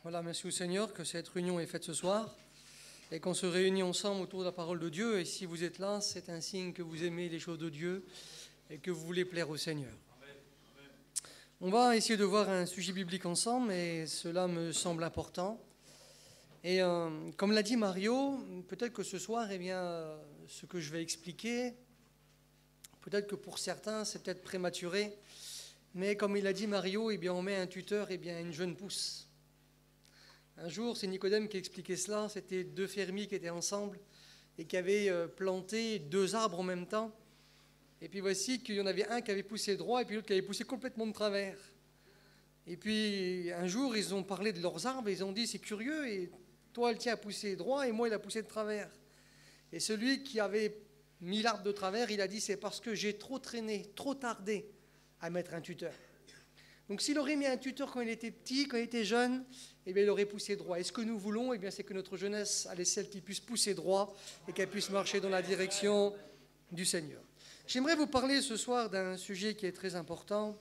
Voilà, merci au Seigneur que cette réunion est faite ce soir et qu'on se réunit ensemble autour de la parole de Dieu. Et si vous êtes là, c'est un signe que vous aimez les choses de Dieu et que vous voulez plaire au Seigneur. On va essayer de voir un sujet biblique ensemble et cela me semble important. Et comme l'a dit Mario, peut-être que ce soir, ce que je vais expliquer, peut-être que pour certains, c'est peut-être prématuré, mais comme il a dit Mario, on met un tuteur, une jeune pousse. Un jour, c'est Nicodème qui expliquait cela, c'était deux fermiers qui étaient ensemble et qui avaient planté deux arbres en même temps. Et puis voici qu'il y en avait un qui avait poussé droit et puis l'autre qui avait poussé complètement de travers. Et puis un jour, ils ont parlé de leurs arbres et ils ont dit, c'est curieux, et toi, le tien a poussé droit et moi, il a poussé de travers. Et celui qui avait mis l'arbre de travers, il a dit, c'est parce que j'ai trop traîné, trop tardé à mettre un tuteur. Donc s'il aurait mis un tuteur quand il était petit, quand il était jeune, il aurait poussé droit. Et ce que nous voulons, c'est que notre jeunesse, elle est celle qui puisse pousser droit et qu'elle puisse marcher dans la direction du Seigneur. J'aimerais vous parler ce soir d'un sujet qui est très important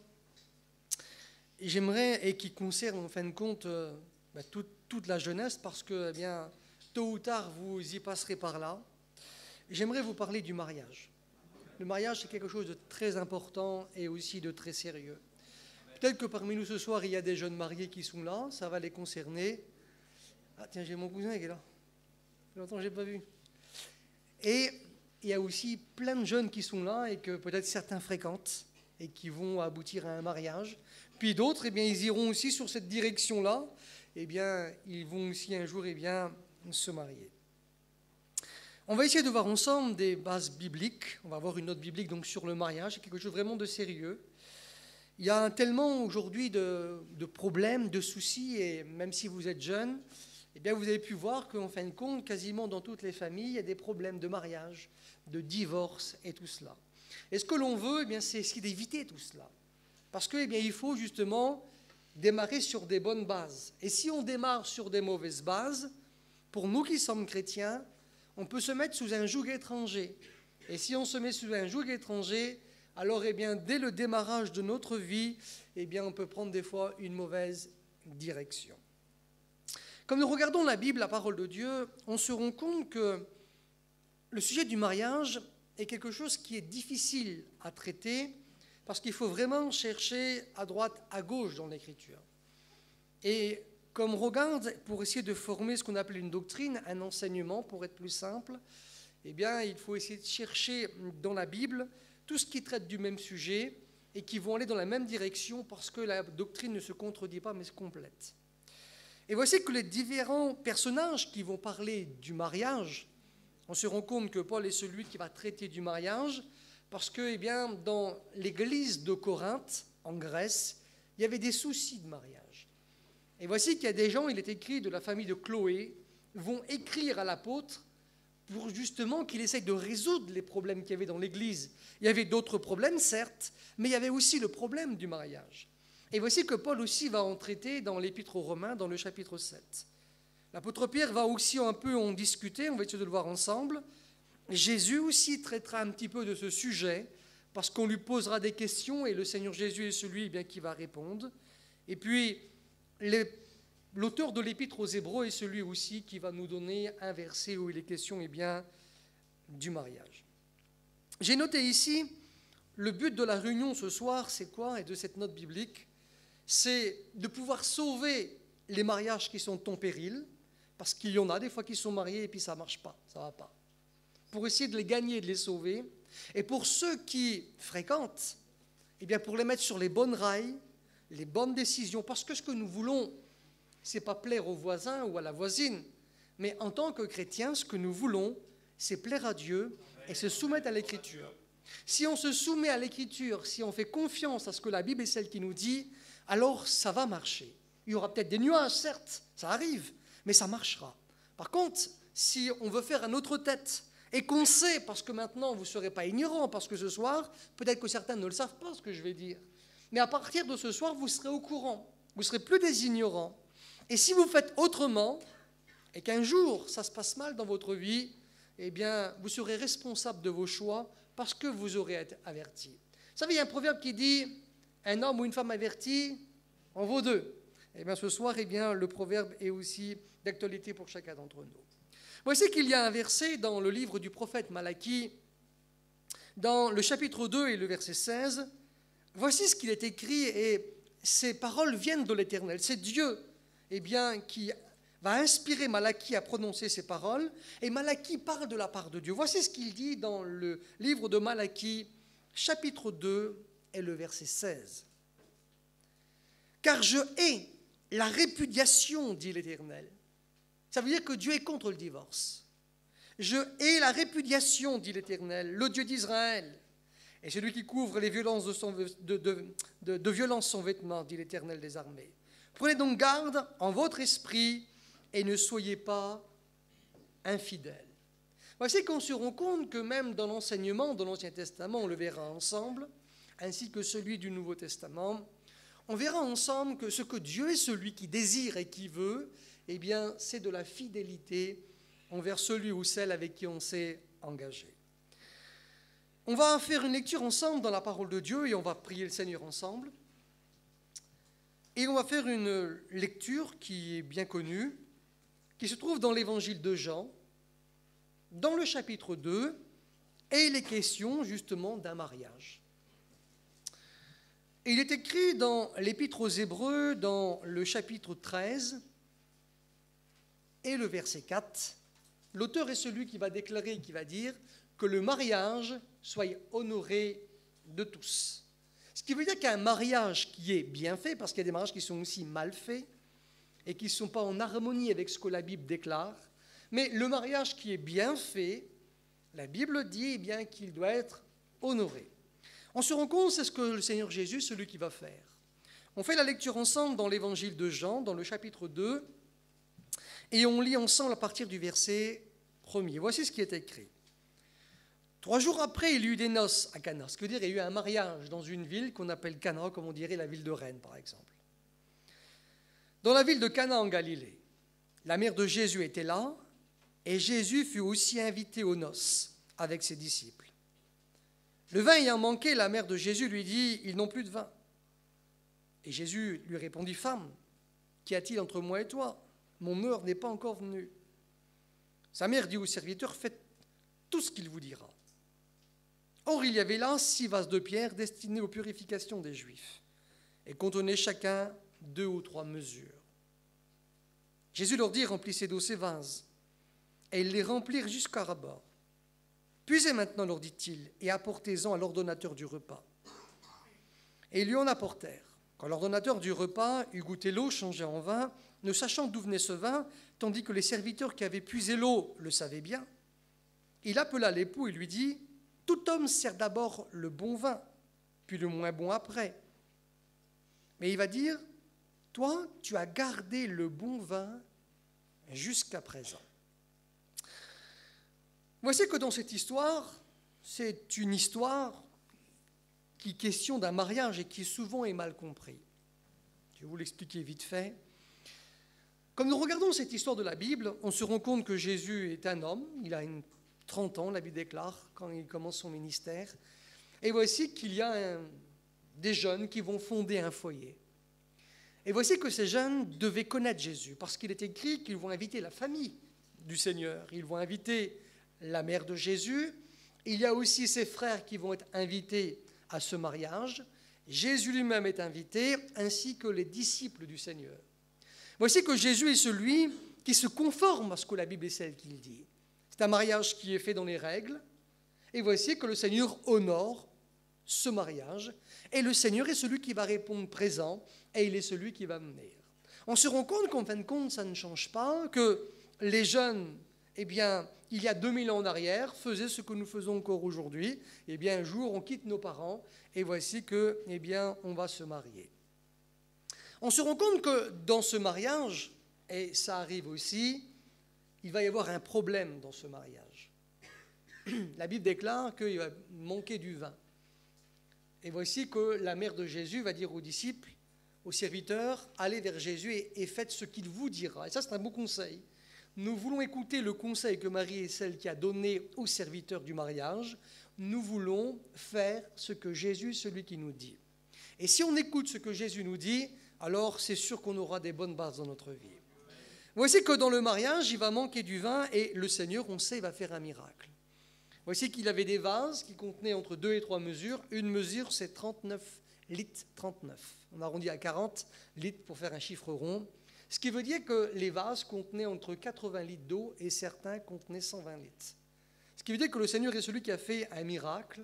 et qui concerne en fin de compte toute la jeunesse, parce que tôt ou tard, vous y passerez par là. J'aimerais vous parler du mariage. Le mariage, c'est quelque chose de très important et aussi de très sérieux. Peut-être que parmi nous ce soir, il y a des jeunes mariés qui sont là, ça va les concerner. Ah tiens, j'ai mon cousin qui est là. Longtemps, je n'ai pas vu. Et il y a aussi plein de jeunes qui sont là et que peut-être certains fréquentent et qui vont aboutir à un mariage. Puis d'autres, ils iront aussi sur cette direction-là. Ils vont aussi un jour se marier. On va essayer de voir ensemble des bases bibliques. On va avoir une note biblique donc sur le mariage, c'est quelque chose vraiment de sérieux. Il y a tellement aujourd'hui de problèmes, de soucis, et même si vous êtes jeune, vous avez pu voir qu'en fin de compte, quasiment dans toutes les familles, il y a des problèmes de mariage, de divorce et tout cela. Et ce que l'on veut, c'est essayer d'éviter tout cela. Parce que, il faut justement démarrer sur des bonnes bases. Et si on démarre sur des mauvaises bases, pour nous qui sommes chrétiens, on peut se mettre sous un joug étranger. Et si on se met sous un joug étranger, alors dès le démarrage de notre vie, on peut prendre des fois une mauvaise direction. Comme nous regardons la Bible, la parole de Dieu, on se rend compte que le sujet du mariage est quelque chose qui est difficile à traiter, parce qu'il faut vraiment chercher à droite, à gauche dans l'Écriture. Et comme on regarde, pour essayer de former ce qu'on appelle une doctrine, un enseignement, pour être plus simple, il faut essayer de chercher dans la Bible tout ce qui traite du même sujet et qui vont aller dans la même direction, parce que la doctrine ne se contredit pas, mais se complète. Et voici que les différents personnages qui vont parler du mariage, on se rend compte que Paul est celui qui va traiter du mariage, parce que dans l'église de Corinthe, en Grèce, il y avait des soucis de mariage. Et voici qu'il y a des gens, il est écrit de la famille de Chloé, vont écrire à l'apôtre pour justement qu'il essaye de résoudre les problèmes qu'il y avait dans l'église. Il y avait d'autres problèmes, certes, mais il y avait aussi le problème du mariage. Et voici que Paul aussi va en traiter dans l'Épître aux Romains, dans le chapitre 7. L'apôtre Pierre va aussi un peu en discuter, on va essayer de le voir ensemble. Jésus aussi traitera un petit peu de ce sujet, parce qu'on lui posera des questions, et le Seigneur Jésus est celui qui va répondre. Et puis, l'auteur de l'Épître aux Hébreux est celui aussi qui va nous donner un verset où il est question du mariage. J'ai noté ici, le but de la réunion ce soir, c'est quoi, et de cette note biblique? C'est de pouvoir sauver les mariages qui sont en péril, parce qu'il y en a des fois qui sont mariés et puis ça ne marche pas, ça ne va pas. Pour essayer de les gagner, de les sauver. Et pour ceux qui fréquentent, pour les mettre sur les bonnes rails, les bonnes décisions, parce que ce que nous voulons, ce n'est pas plaire au voisin ou à la voisine, mais en tant que chrétiens, ce que nous voulons, c'est plaire à Dieu et se soumettre à l'Écriture. Si on se soumet à l'Écriture, si on fait confiance à ce que la Bible est celle qui nous dit, alors ça va marcher. Il y aura peut-être des nuages, certes, ça arrive, mais ça marchera. Par contre, si on veut faire à notre tête, et qu'on sait, parce que maintenant vous ne serez pas ignorants, parce que ce soir, peut-être que certains ne le savent pas ce que je vais dire, mais à partir de ce soir, vous serez au courant, vous ne serez plus des ignorants. Et si vous faites autrement, et qu'un jour ça se passe mal dans votre vie, vous serez responsable de vos choix, parce que vous aurez été averti. Vous savez, il y a un proverbe qui dit, un homme ou une femme averti en vaut deux. Eh bien, ce soir, eh bien, le proverbe est aussi d'actualité pour chacun d'entre nous. Voici qu'il y a un verset dans le livre du prophète Malachie, dans le chapitre 2 et le verset 16. Voici ce qu'il est écrit, et ces paroles viennent de l'Éternel. C'est Dieu, eh bien, qui va inspirer Malachie à prononcer ces paroles, et Malachie parle de la part de Dieu. Voici ce qu'il dit dans le livre de Malachie, chapitre 2 et le verset 16. « Car je hais la répudiation, dit l'Éternel. » Ça veut dire que Dieu est contre le divorce. « Je hais la répudiation, dit l'Éternel, le Dieu d'Israël. Et celui qui couvre les violences de violence son vêtement, dit l'Éternel des armées. Prenez donc garde en votre esprit et ne soyez pas infidèles. » Voici qu'on se rend compte que même dans l'enseignement de l'Ancien Testament, on le verra ensemble, ainsi que celui du Nouveau Testament, on verra ensemble que ce que Dieu est celui qui désire et qui veut, eh bien, c'est de la fidélité envers celui ou celle avec qui on s'est engagé. On va faire une lecture ensemble dans la parole de Dieu et on va prier le Seigneur ensemble. Et on va faire une lecture qui est bien connue, qui se trouve dans l'évangile de Jean, dans le chapitre 2, et il est question justement d'un mariage. Et il est écrit dans l'Épître aux Hébreux, dans le chapitre 13 et le verset 4, l'auteur est celui qui va déclarer, qui va dire que le mariage soit honoré de tous. Ce qui veut dire qu'un mariage qui est bien fait, parce qu'il y a des mariages qui sont aussi mal faits et qui ne sont pas en harmonie avec ce que la Bible déclare, mais le mariage qui est bien fait, la Bible dit eh bien qu'il doit être honoré. On se rend compte, c'est ce que le Seigneur Jésus, celui qui va faire. On fait la lecture ensemble dans l'évangile de Jean, dans le chapitre 2, et on lit ensemble à partir du verset 1er. Voici ce qui est écrit. 3 jours après, il y eut des noces à Cana. Ce que veut dire, il y a eu un mariage dans une ville qu'on appelle Cana, comme on dirait la ville de Rennes, par exemple. Dans la ville de Cana en Galilée, la mère de Jésus était là, et Jésus fut aussi invité aux noces avec ses disciples. Le vin ayant manqué, la mère de Jésus lui dit, « Ils n'ont plus de vin. » Et Jésus lui répondit, « Femme, qu'y a-t-il entre moi et toi? Mon heure n'est pas encore venue. » Sa mère dit au serviteur, « Faites tout ce qu'il vous dira. » Or, il y avait là 6 vases de pierre destinés aux purifications des Juifs, et contenaient chacun 2 ou 3 mesures. Jésus leur dit, « Remplissez d'eau ces vases. » Et ils les remplirent jusqu'à ras-bord. « Puisez maintenant, leur dit-il, et apportez-en à l'ordonnateur du repas. » Et ils lui en apportèrent. Quand l'ordonnateur du repas eut goûté l'eau changée en vin, ne sachant d'où venait ce vin, tandis que les serviteurs qui avaient puisé l'eau le savaient bien, il appela l'époux et lui dit, « Tout homme sert d'abord le bon vin, puis le moins bon après. » Mais il va dire, « Toi, tu as gardé le bon vin jusqu'à présent. » Voici que dans cette histoire, c'est une histoire qui questionne d'un mariage et qui souvent est mal compris. Je vais vous l'expliquer vite fait. Comme nous regardons cette histoire de la Bible, on se rend compte que Jésus est un homme, il a 30 ans, la Bible déclare, quand il commence son ministère. Et voici qu'il y a des jeunes qui vont fonder un foyer. Et voici que ces jeunes devaient connaître Jésus, parce qu'il est écrit qu'ils vont inviter la famille du Seigneur, ils vont inviter la mère de Jésus. Il y a aussi ses frères qui vont être invités à ce mariage. Jésus lui-même est invité, ainsi que les disciples du Seigneur. Voici que Jésus est celui qui se conforme à ce que la Bible est celle qu'il dit. C'est un mariage qui est fait dans les règles. Et voici que le Seigneur honore ce mariage. Et le Seigneur est celui qui va répondre présent, et il est celui qui va venir. On se rend compte qu'en fin de compte, ça ne change pas, que les jeunes, eh bien, il y a 2000 ans en arrière, faisaient ce que nous faisons encore aujourd'hui. Eh bien, un jour, on quitte nos parents, et voici que, eh bien, on va se marier. On se rend compte que dans ce mariage, et ça arrive aussi, il va y avoir un problème dans ce mariage. La Bible déclare qu'il va manquer du vin. Et voici que la mère de Jésus va dire aux disciples, aux serviteurs, allez vers Jésus et faites ce qu'il vous dira. Et ça, c'est un beau conseil. Nous voulons écouter le conseil que Marie est celle qui a donné aux serviteurs du mariage. Nous voulons faire ce que Jésus, celui qui nous dit. Et si on écoute ce que Jésus nous dit, alors c'est sûr qu'on aura des bonnes bases dans notre vie. Voici que dans le mariage, il va manquer du vin et le Seigneur, on sait, va faire un miracle. Voici qu'il avait des vases qui contenaient entre 2 et 3 mesures. Une mesure, c'est 39 litres, 39. On arrondit à 40 litres pour faire un chiffre rond. Ce qui veut dire que les vases contenaient entre 80 litres d'eau et certains contenaient 120 litres. Ce qui veut dire que le Seigneur est celui qui a fait un miracle.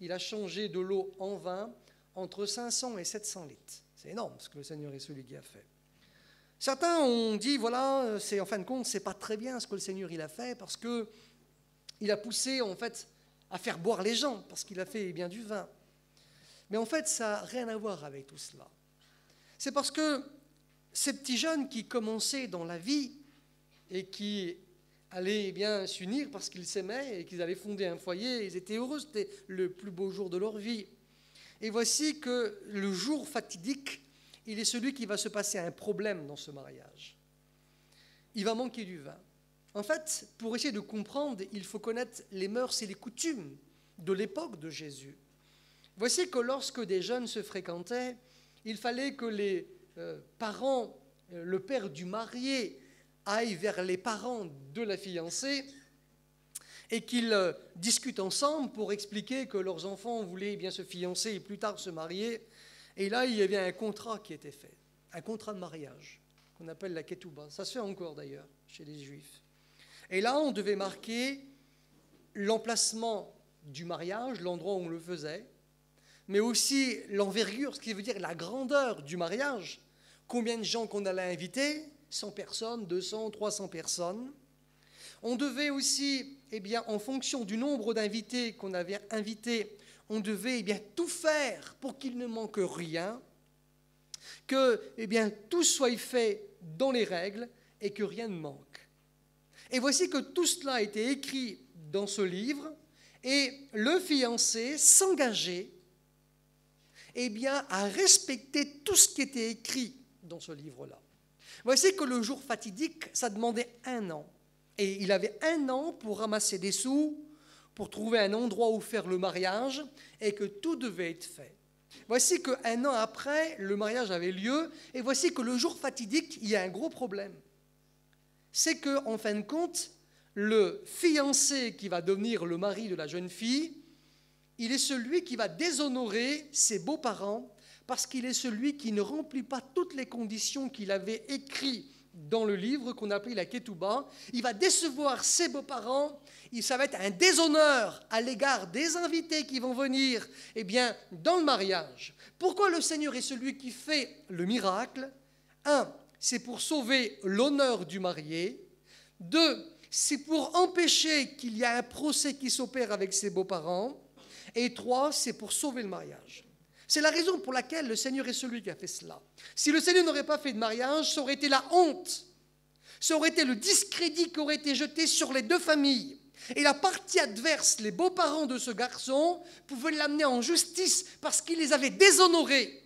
Il a changé de l'eau en vin entre 500 et 700 litres. C'est énorme ce que le Seigneur est celui qui a fait. Certains ont dit, voilà, en fin de compte, c'est pas très bien ce que le Seigneur il a fait parce que il a poussé en fait à faire boire les gens parce qu'il a fait bien du vin. Mais en fait, ça n'a rien à voir avec tout cela. C'est parce que ces petits jeunes qui commençaient dans la vie et qui allaient bien s'unir parce qu'ils s'aimaient et qu'ils allaient fonder un foyer, ils étaient heureux, c'était le plus beau jour de leur vie. Et voici que le jour fatidique, il est celui qui va se passer un problème dans ce mariage. Il va manquer du vin. En fait, pour essayer de comprendre, il faut connaître les mœurs et les coutumes de l'époque de Jésus. Voici que lorsque des jeunes se fréquentaient, il fallait que les parents, le père du marié, aille vers les parents de la fiancée et qu'ils discutent ensemble pour expliquer que leurs enfants voulaient bien se fiancer et plus tard se marier. Et là, il y avait un contrat qui était fait, un contrat de mariage qu'on appelle la ketouba. Ça se fait encore d'ailleurs chez les Juifs. Et là, on devait marquer l'emplacement du mariage, l'endroit où on le faisait, mais aussi l'envergure, ce qui veut dire la grandeur du mariage, combien de gens qu'on allait inviter, 100 personnes, 200, 300 personnes. On devait aussi, en fonction du nombre d'invités qu'on avait invités, on devait tout faire pour qu'il ne manque rien, que tout soit fait dans les règles et que rien ne manque. Et voici que tout cela a été écrit dans ce livre et le fiancé s'engageait à respecter tout ce qui était écrit dans ce livre-là. Voici que le jour fatidique, ça demandait 1 an. Et il avait 1 an pour ramasser des sous, pour trouver un endroit où faire le mariage, et que tout devait être fait. Voici qu'1 an après, le mariage avait lieu, et voici que le jour fatidique, il y a un gros problème. C'est qu'en fin de compte, le fiancé qui va devenir le mari de la jeune fille, il est celui qui va déshonorer ses beaux-parents parce qu'il est celui qui ne remplit pas toutes les conditions qu'il avait écrites dans le livre qu'on appelait la Ketouba. Il va décevoir ses beaux-parents, ça va être un déshonneur à l'égard des invités qui vont venir dans le mariage. Pourquoi le Seigneur est celui qui fait le miracle? 1, c'est pour sauver l'honneur du marié. 2, c'est pour empêcher qu'il y ait un procès qui s'opère avec ses beaux-parents. Et 3, c'est pour sauver le mariage. C'est la raison pour laquelle le Seigneur est celui qui a fait cela. Si le Seigneur n'aurait pas fait de mariage, ça aurait été la honte. Ça aurait été le discrédit qui aurait été jeté sur les 2 familles. Et la partie adverse, les beaux-parents de ce garçon, pouvaient l'amener en justice parce qu'il les avait déshonorés.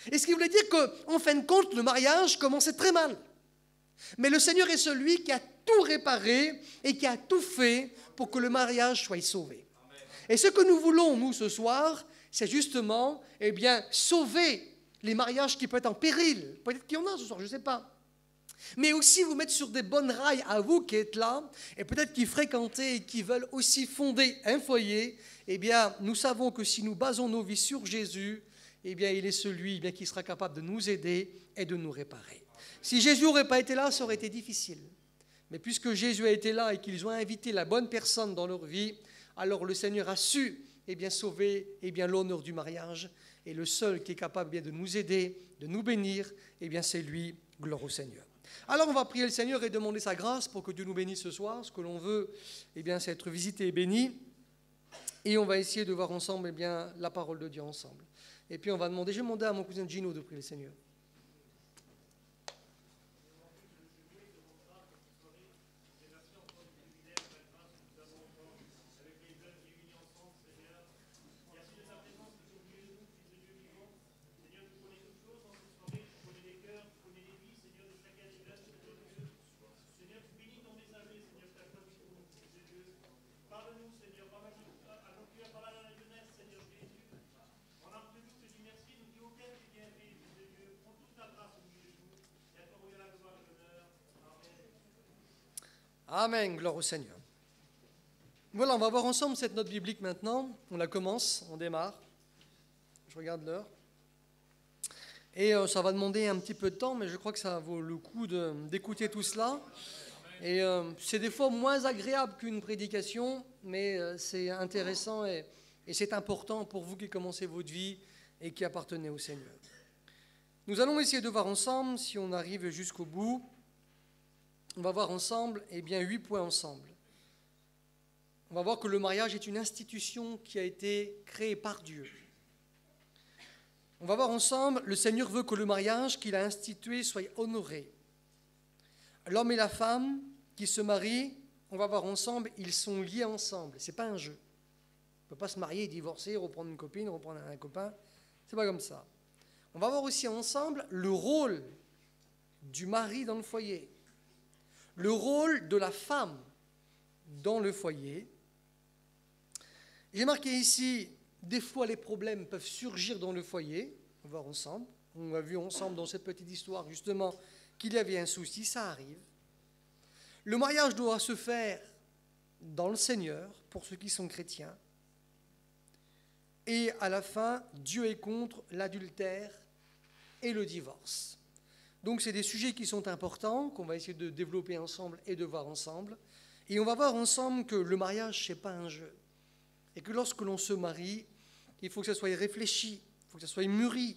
Et ce qui voulait dire qu'en fin de compte, le mariage commençait très mal. Mais le Seigneur est celui qui a tout réparé et qui a tout fait pour que le mariage soit sauvé. Et ce que nous voulons, nous, ce soir, c'est justement, sauver les mariages qui peuvent être en péril. Peut-être qu'il y en a ce soir, je ne sais pas. Mais aussi vous mettre sur des bonnes rails à vous qui êtes là, et peut-être qui fréquentez et qui veulent aussi fonder un foyer. Nous savons que si nous basons nos vies sur Jésus, il est celui qui sera capable de nous aider et de nous réparer. Si Jésus n'aurait pas été là, ça aurait été difficile. Mais puisque Jésus a été là et qu'ils ont invité la bonne personne dans leur vie, alors le Seigneur a su sauver l'honneur du mariage. Et le seul qui est capable de nous aider, de nous bénir, c'est lui, gloire au Seigneur. Alors on va prier le Seigneur et demander sa grâce pour que Dieu nous bénisse ce soir. Ce que l'on veut, c'est être visité et béni. Et on va essayer de voir ensemble la parole de Dieu ensemble. Et puis on va demander, je vais demander à mon cousin Gino de prier le Seigneur. Amen, gloire au Seigneur. Voilà, on va voir ensemble cette note biblique maintenant. On la commence, on démarre. Je regarde l'heure. Et ça va demander un petit peu de temps, mais je crois que ça vaut le coup d'écouter tout cela. Et c'est des fois moins agréable qu'une prédication, mais c'est intéressant et c'est important pour vous qui commencez votre vie et qui appartenez au Seigneur. Nous allons essayer de voir ensemble, si on arrive jusqu'au bout, on va voir ensemble, 8 points ensemble. On va voir que le mariage est une institution qui a été créée par Dieu. On va voir ensemble, le Seigneur veut que le mariage qu'il a institué soit honoré. L'homme et la femme qui se marient, on va voir ensemble, ils sont liés ensemble. Ce n'est pas un jeu. On ne peut pas se marier, divorcer, reprendre une copine, reprendre un copain. Ce n'est pas comme ça. On va voir aussi ensemble le rôle du mari dans le foyer, le rôle de la femme dans le foyer. J'ai marqué ici, des fois les problèmes peuvent surgir dans le foyer. On va voir ensemble. On a vu ensemble dans cette petite histoire justement qu'il y avait un souci, ça arrive. Le mariage doit se faire dans le Seigneur pour ceux qui sont chrétiens. Et à la fin, Dieu est contre l'adultère et le divorce. Donc c'est des sujets qui sont importants, qu'on va essayer de développer ensemble et de voir ensemble. Et on va voir ensemble que le mariage, ce n'est pas un jeu. Et que lorsque l'on se marie, il faut que ça soit réfléchi, il faut que ça soit mûri.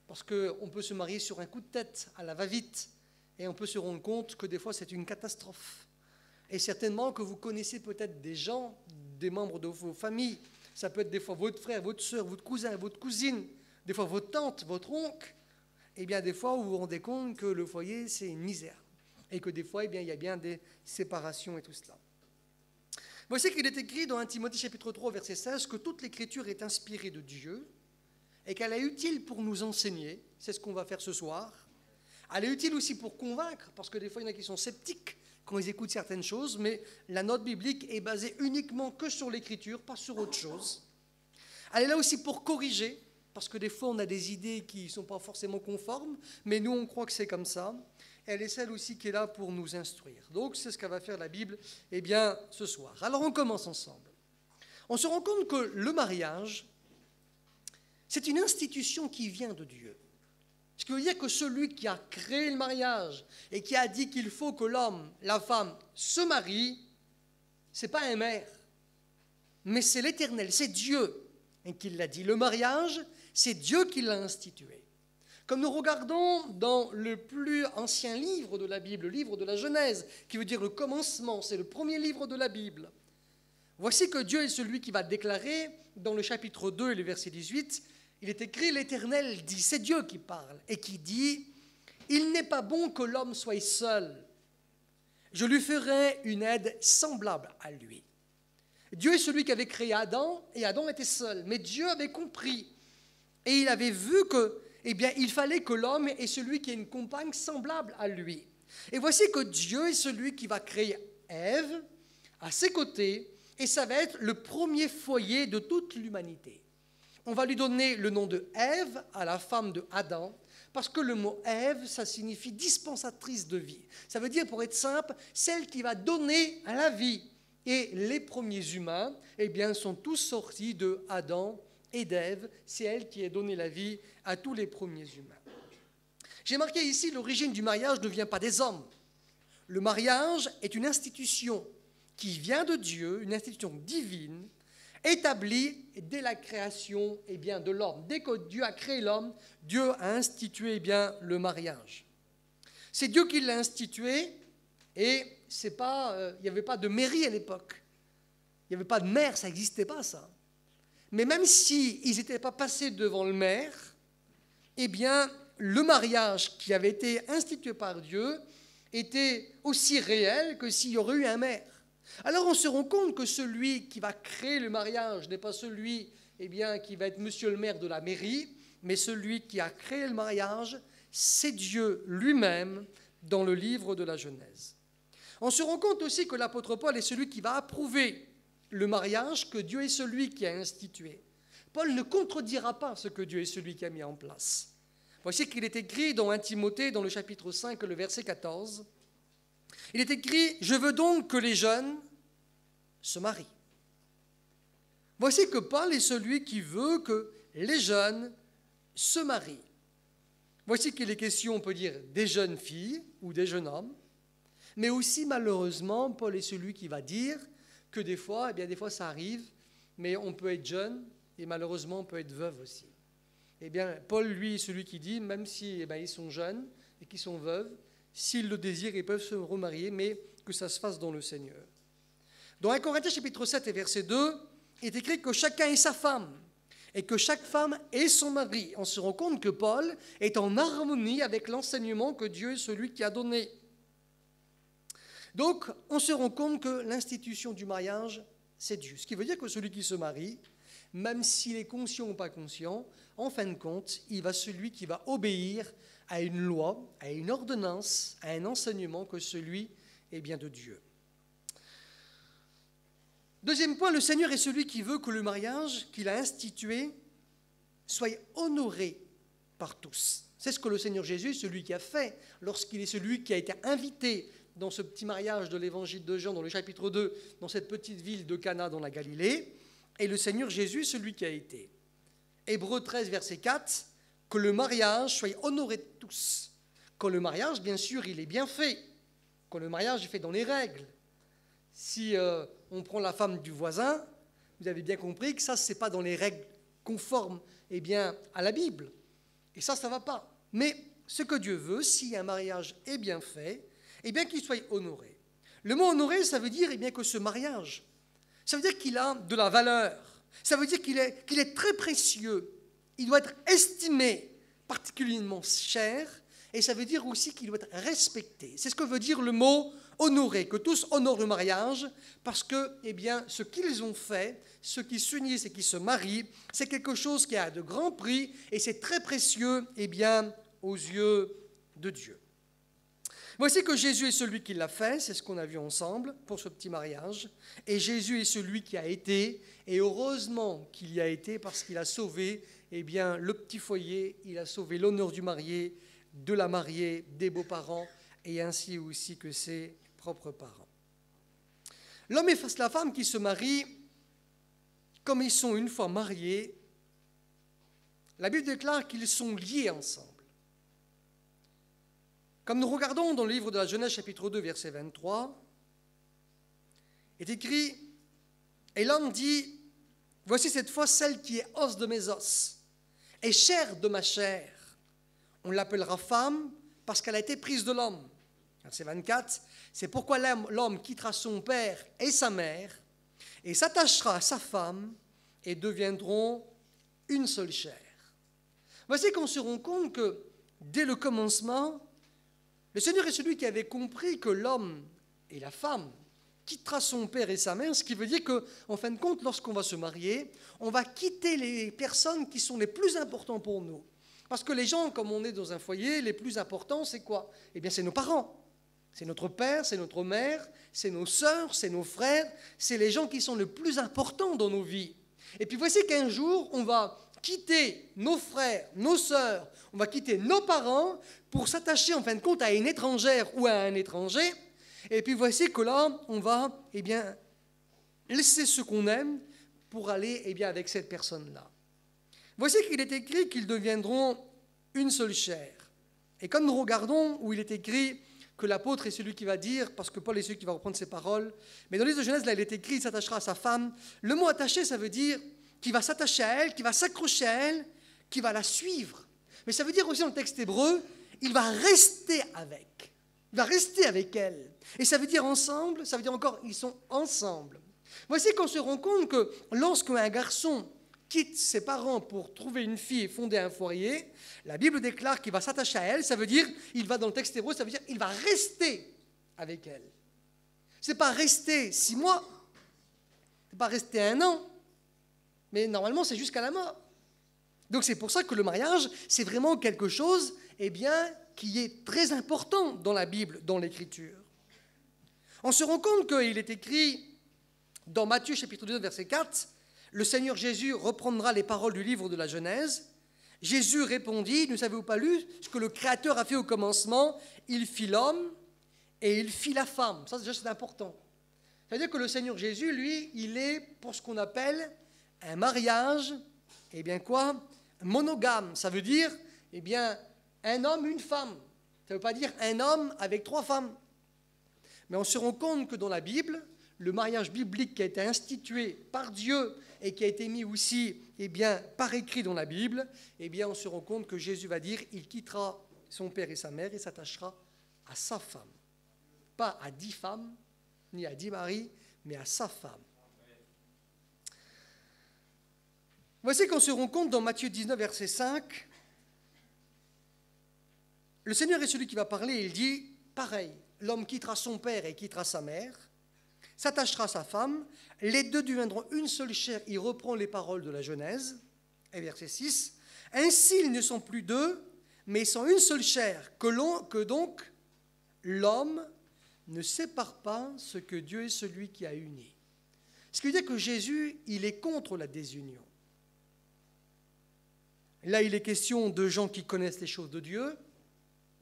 Parce qu'on peut se marier sur un coup de tête, à la va-vite. Et on peut se rendre compte que des fois, c'est une catastrophe. Et certainement que vous connaissez peut-être des gens, des membres de vos familles. Ça peut être des fois votre frère, votre soeur, votre cousin, votre cousine, des fois votre tante, votre oncle. Et bien des fois, vous vous rendez compte que le foyer, c'est une misère. Et que des fois, il y a bien des séparations et tout cela. Voici qu'il est écrit dans 1 Timothée chapitre 3, verset 16, que toute l'écriture est inspirée de Dieu et qu'elle est utile pour nous enseigner. C'est ce qu'on va faire ce soir. Elle est utile aussi pour convaincre, parce que des fois, il y en a qui sont sceptiques quand ils écoutent certaines choses, mais la note biblique est basée uniquement que sur l'écriture, pas sur autre chose. Elle est là aussi pour corriger, parce que des fois, on a des idées qui ne sont pas forcément conformes, mais nous, on croit que c'est comme ça. Elle est celle aussi qui est là pour nous instruire. Donc, c'est ce qu'elle va faire la Bible, ce soir. Alors, on commence ensemble. On se rend compte que le mariage, c'est une institution qui vient de Dieu. Ce qui veut dire que celui qui a créé le mariage et qui a dit qu'il faut que l'homme, la femme se marient, ce n'est pas un maire, mais c'est l'Éternel, c'est Dieu qui l'a dit. Le mariage, c'est Dieu qui l'a institué. Comme nous regardons dans le plus ancien livre de la Bible, le livre de la Genèse, qui veut dire le commencement, c'est le premier livre de la Bible. Voici que Dieu est celui qui va déclarer dans le chapitre 2 et le verset 18, il est écrit, l'Éternel dit, c'est Dieu qui parle, et qui dit, il n'est pas bon que l'homme soit seul. Je lui ferai une aide semblable à lui. Dieu est celui qui avait créé Adam, et Adam était seul. Mais Dieu avait compris, et il avait vu que, il fallait que l'homme ait celui qui ait une compagne semblable à lui. Et voici que Dieu est celui qui va créer Ève à ses côtés, et ça va être le premier foyer de toute l'humanité. On va lui donner le nom de Ève à la femme de Adam, parce que le mot Ève, ça signifie dispensatrice de vie. Ça veut dire, pour être simple, celle qui va donner à la vie. Et les premiers humains, sont tous sortis de Adam et d'Ève. C'est elle qui a donné la vie à tous les premiers humains. J'ai marqué ici, l'origine du mariage ne vient pas des hommes. Le mariage est une institution qui vient de Dieu, une institution divine, établi dès la création de l'homme. Dès que Dieu a créé l'homme, Dieu a institué le mariage. C'est Dieu qui l'a institué et il n'y avait pas de mairie à l'époque. Il n'y avait pas de maire, ça n'existait pas ça. Mais même s'ils n'étaient pas passés devant le maire, le mariage qui avait été institué par Dieu était aussi réel que s'il y aurait eu un maire. Alors on se rend compte que celui qui va créer le mariage n'est pas celui qui va être monsieur le maire de la mairie, mais celui qui a créé le mariage, c'est Dieu lui-même dans le livre de la Genèse. On se rend compte aussi que l'apôtre Paul est celui qui va approuver le mariage, que Dieu est celui qui a institué. Paul ne contredira pas ce que Dieu est celui qui a mis en place. Voici qu'il est écrit dans 1 Timothée, dans le chapitre 5, le verset 14. Il est écrit « Je veux donc que les jeunes se marient ». Voici que Paul est celui qui veut que les jeunes se marient. Voici qu'il est question, on peut dire, des jeunes filles ou des jeunes hommes, mais aussi malheureusement, Paul est celui qui va dire que des fois ça arrive, mais on peut être jeune et malheureusement on peut être veuve aussi. Eh bien, Paul, lui, est celui qui dit, même si ils sont jeunes et qu'ils sont veuves, s'ils le désirent, ils peuvent se remarier, mais que ça se fasse dans le Seigneur. Dans 1 Corinthiens chapitre 7 et verset 2, il est écrit que chacun ait sa femme et que chaque femme ait son mari. On se rend compte que Paul est en harmonie avec l'enseignement que Dieu est celui qui a donné. Donc, on se rend compte que l'institution du mariage, c'est Dieu. Ce qui veut dire que celui qui se marie, même s'il est conscient ou pas conscient, en fin de compte, il va celui qui va obéir à une loi, à une ordonnance, à un enseignement que celui est bien de Dieu. Deuxième point, le Seigneur est celui qui veut que le mariage qu'il a institué soit honoré par tous. C'est ce que le Seigneur Jésus, celui qui a fait, lorsqu'il est celui qui a été invité dans ce petit mariage de l'évangile de Jean, dans le chapitre 2, dans cette petite ville de Cana dans la Galilée, et le Seigneur Jésus, celui qui a été. Hébreux 13, verset 4, que le mariage soit honoré de tous. Que le mariage, bien sûr, il est bien fait. Que le mariage est fait dans les règles. Si on prend la femme du voisin, vous avez bien compris que ça, ce n'est pas dans les règles conformes à la Bible. Et ça ne va pas. Mais ce que Dieu veut, si un mariage est bien fait, qu'il soit honoré. Le mot honoré, ça veut dire que ce mariage, ça veut dire qu'il a de la valeur. Ça veut dire qu'il est très précieux. Il doit être estimé particulièrement cher. Et ça veut dire aussi qu'il doit être respecté. C'est ce que veut dire le mot honorer, que tous honorent le mariage, parce que ce qu'ils ont fait, ceux qui s'unissent et qui se marient, c'est quelque chose qui a de grands prix et c'est très précieux aux yeux de Dieu. Voici que Jésus est celui qui l'a fait, c'est ce qu'on a vu ensemble pour ce petit mariage, et Jésus est celui qui a été, et heureusement qu'il y a été parce qu'il a sauvé le petit foyer, il a sauvé l'honneur du marié, de la mariée, des beaux-parents, et ainsi aussi que ses propres parents. L'homme et la femme qui se marient, comme ils sont une fois mariés, la Bible déclare qu'ils sont liés ensemble. Comme nous regardons dans le livre de la Genèse, chapitre 2, verset 23, est écrit, et l'homme dit, voici cette fois celle qui est os de mes os et chair de ma chair. On l'appellera femme parce qu'elle a été prise de l'homme. Verset 24, c'est pourquoi l'homme quittera son père et sa mère et s'attachera à sa femme et deviendront une seule chair. Voici qu'on se rend compte que dès le commencement, le Seigneur est celui qui avait compris que l'homme et la femme quittera son père et sa mère, ce qui veut dire qu'en fin de compte, lorsqu'on va se marier, on va quitter les personnes qui sont les plus importantes pour nous. Parce que les gens, comme on est dans un foyer, les plus importants, c'est quoi ? C'est nos parents. C'est notre père, c'est notre mère, c'est nos sœurs, c'est nos frères, c'est les gens qui sont les plus importants dans nos vies. Et puis voici qu'un jour, on va quitter nos frères, nos sœurs, on va quitter nos parents pour s'attacher en fin de compte à une étrangère ou à un étranger. Et puis voici que là, on va laisser ce qu'on aime pour aller avec cette personne-là. Voici qu'il est écrit qu'ils deviendront une seule chair. Et comme nous regardons où il est écrit que l'apôtre est celui qui va dire, parce que Paul est celui qui va reprendre ses paroles, mais dans le livre de Genèse, là, il est écrit, il s'attachera à sa femme. Le mot attaché, ça veut dire qu'il va s'attacher à elle, qu'il va s'accrocher à elle, qu'il va la suivre. Mais ça veut dire aussi dans le texte hébreu, il va rester avec. Il va rester avec elle. Et ça veut dire ensemble, ça veut dire encore, ils sont ensemble. Voici qu'on se rend compte que lorsqu'un garçon quitte ses parents pour trouver une fille et fonder un foyer, la Bible déclare qu'il va s'attacher à elle, ça veut dire, il va dans le texte hébreu, ça veut dire il va rester avec elle. Ce n'est pas rester 6 mois, ce n'est pas rester 1 an, mais normalement c'est jusqu'à la mort. Donc c'est pour ça que le mariage, c'est vraiment quelque chose qui est très important dans la Bible, dans l'Écriture. On se rend compte qu'il est écrit dans Matthieu chapitre 2, verset 4, le Seigneur Jésus reprendra les paroles du livre de la Genèse. Jésus répondit, ne savez-vous pas lu ce que le Créateur a fait au commencement ? Il fit l'homme et il fit la femme. Ça, déjà, c'est important. C'est-à-dire que le Seigneur Jésus, lui, il est pour ce qu'on appelle un mariage, eh bien quoi? Monogame. Ça veut dire, eh bien, un homme, une femme. Ça ne veut pas dire un homme avec 3 femmes. Mais on se rend compte que dans la Bible, le mariage biblique qui a été institué par Dieu et qui a été mis aussi, eh bien, par écrit dans la Bible, eh bien, on se rend compte que Jésus va dire, il quittera son père et sa mère et s'attachera à sa femme. Pas à 10 femmes, ni à 10 maris, mais à sa femme. Voici qu'on se rend compte dans Matthieu 19, verset 5, le Seigneur est celui qui va parler, il dit, pareil, l'homme quittera son père et quittera sa mère, s'attachera à sa femme, les deux deviendront une seule chair. Il reprend les paroles de la Genèse, et verset 6, ainsi ils ne sont plus deux, mais ils sont une seule chair, que donc l'homme ne sépare pas ce que Dieu est celui qui a uni. Ce qui veut dire que Jésus, il est contre la désunion. Là, il est question de gens qui connaissent les choses de Dieu.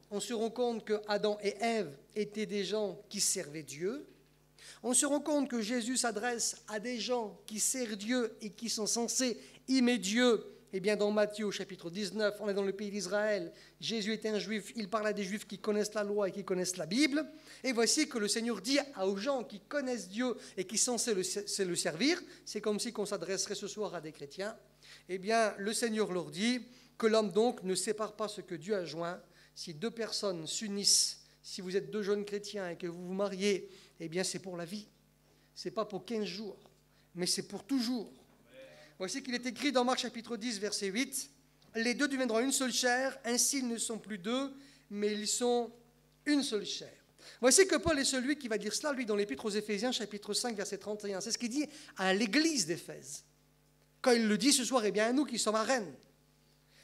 On se rend compte que Adam et Ève étaient des gens qui servaient Dieu. On se rend compte que Jésus s'adresse à des gens qui servent Dieu et qui sont censés aimer Dieu. Eh bien, dans Matthieu, au chapitre 19, on est dans le pays d'Israël. Jésus est un juif, il parle à des juifs qui connaissent la loi et qui connaissent la Bible. Et voici que le Seigneur dit aux gens qui connaissent Dieu et qui sont censés le servir, c'est comme si on s'adresserait ce soir à des chrétiens. Eh bien, le Seigneur leur dit que l'homme donc ne sépare pas ce que Dieu a joint. Si 2 personnes s'unissent, si vous êtes 2 jeunes chrétiens et que vous vous mariez, eh bien, c'est pour la vie. Ce n'est pas pour 15 jours, mais c'est pour toujours. Voici qu'il est écrit dans Marc chapitre 10, verset 8, « Les deux deviendront une seule chair, ainsi ils ne sont plus 2, mais ils sont une seule chair. » Voici que Paul est celui qui va dire cela, lui, dans l'Épître aux Éphésiens, chapitre 5, verset 31. C'est ce qu'il dit à l'église d'Éphèse. Quand il le dit ce soir, eh bien, à nous qui sommes à Rennes.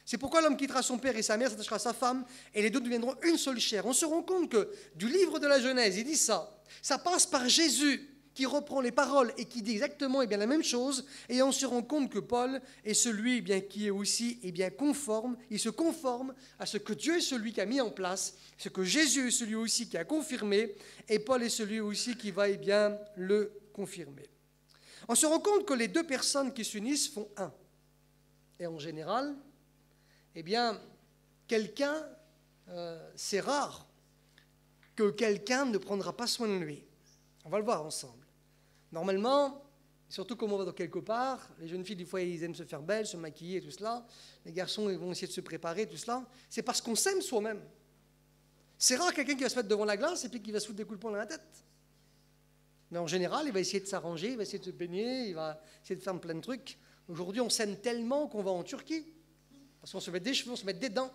C'est pourquoi l'homme quittera son père et sa mère, s'attachera à sa femme, et les deux deviendront une seule chair. On se rend compte que du livre de la Genèse, il dit ça. Ça passe par Jésus qui reprend les paroles et qui dit exactement eh bien, la même chose. Et on se rend compte que Paul est celui eh bien, qui est aussi eh bien, conforme. Il se conforme à ce que Dieu est celui qui a mis en place, ce que Jésus est celui aussi qui a confirmé, et Paul est celui aussi qui va eh bien, le confirmer. On se rend compte que les 2 personnes qui s'unissent font un. Et en général, eh bien, quelqu'un, c'est rare que quelqu'un ne prendra pas soin de lui. On va le voir ensemble. Normalement, surtout comme on va dans quelque part, les jeunes filles, des fois, ils aiment se faire belles, se maquiller, tout cela. Les garçons, ils vont essayer de se préparer, tout cela. C'est parce qu'on s'aime soi-même. C'est rare quelqu'un qui va se mettre devant la glace et puis qui va se foutre des coups de poing dans la tête. Mais en général, il va essayer de s'arranger, il va essayer de se baigner, il va essayer de faire plein de trucs. Aujourd'hui, on s'aime tellement qu'on va en Turquie. Parce qu'on se met des cheveux, on se met des dents.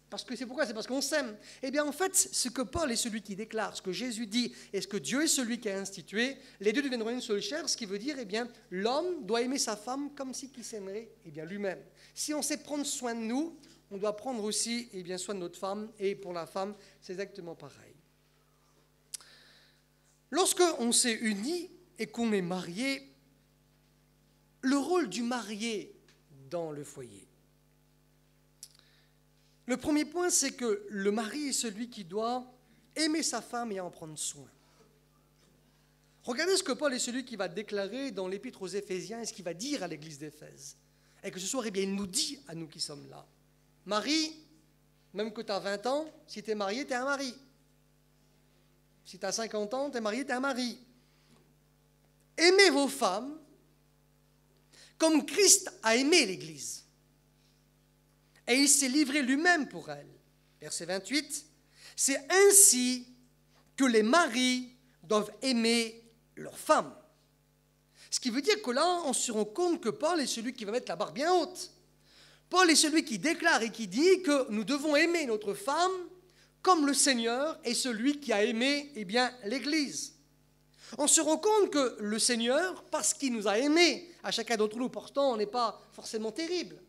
Parce que c'est pourquoi? C'est parce qu'on s'aime. Eh bien, en fait, ce que Paul est celui qui déclare, ce que Jésus dit, et ce que Dieu est celui qui a institué, les deux deviendront une seule chair, ce qui veut dire, eh bien, l'homme doit aimer sa femme comme si qu'il s'aimerait, eh bien, lui-même. Si on sait prendre soin de nous, on doit prendre aussi, eh bien, soin de notre femme, et pour la femme, c'est exactement pareil. Lorsqu'on s'est unis et qu'on est marié, le rôle du marié dans le foyer. Le premier point, c'est que le mari est celui qui doit aimer sa femme et en prendre soin. Regardez ce que Paul est celui qui va déclarer dans l'Épître aux Éphésiens et ce qu'il va dire à l'église d'Éphèse. Et que ce soir, eh bien, il nous dit à nous qui sommes là, Marie, même que tu as 20 ans, si tu es marié, tu es un mari. Si tu as 50 ans, tu es marié, tu es un mari. Aimez vos femmes comme Christ a aimé l'Église. Et il s'est livré lui-même pour elle. Verset 28, c'est ainsi que les maris doivent aimer leurs femmes. Ce qui veut dire que là, on se rend compte que Paul est celui qui va mettre la barre bien haute. Paul est celui qui déclare et qui dit que nous devons aimer notre femme comme le Seigneur est celui qui a aimé eh bien, l'Église. On se rend compte que le Seigneur, parce qu'il nous a aimés, à chacun d'entre nous, pourtant on n'est pas forcément terrible,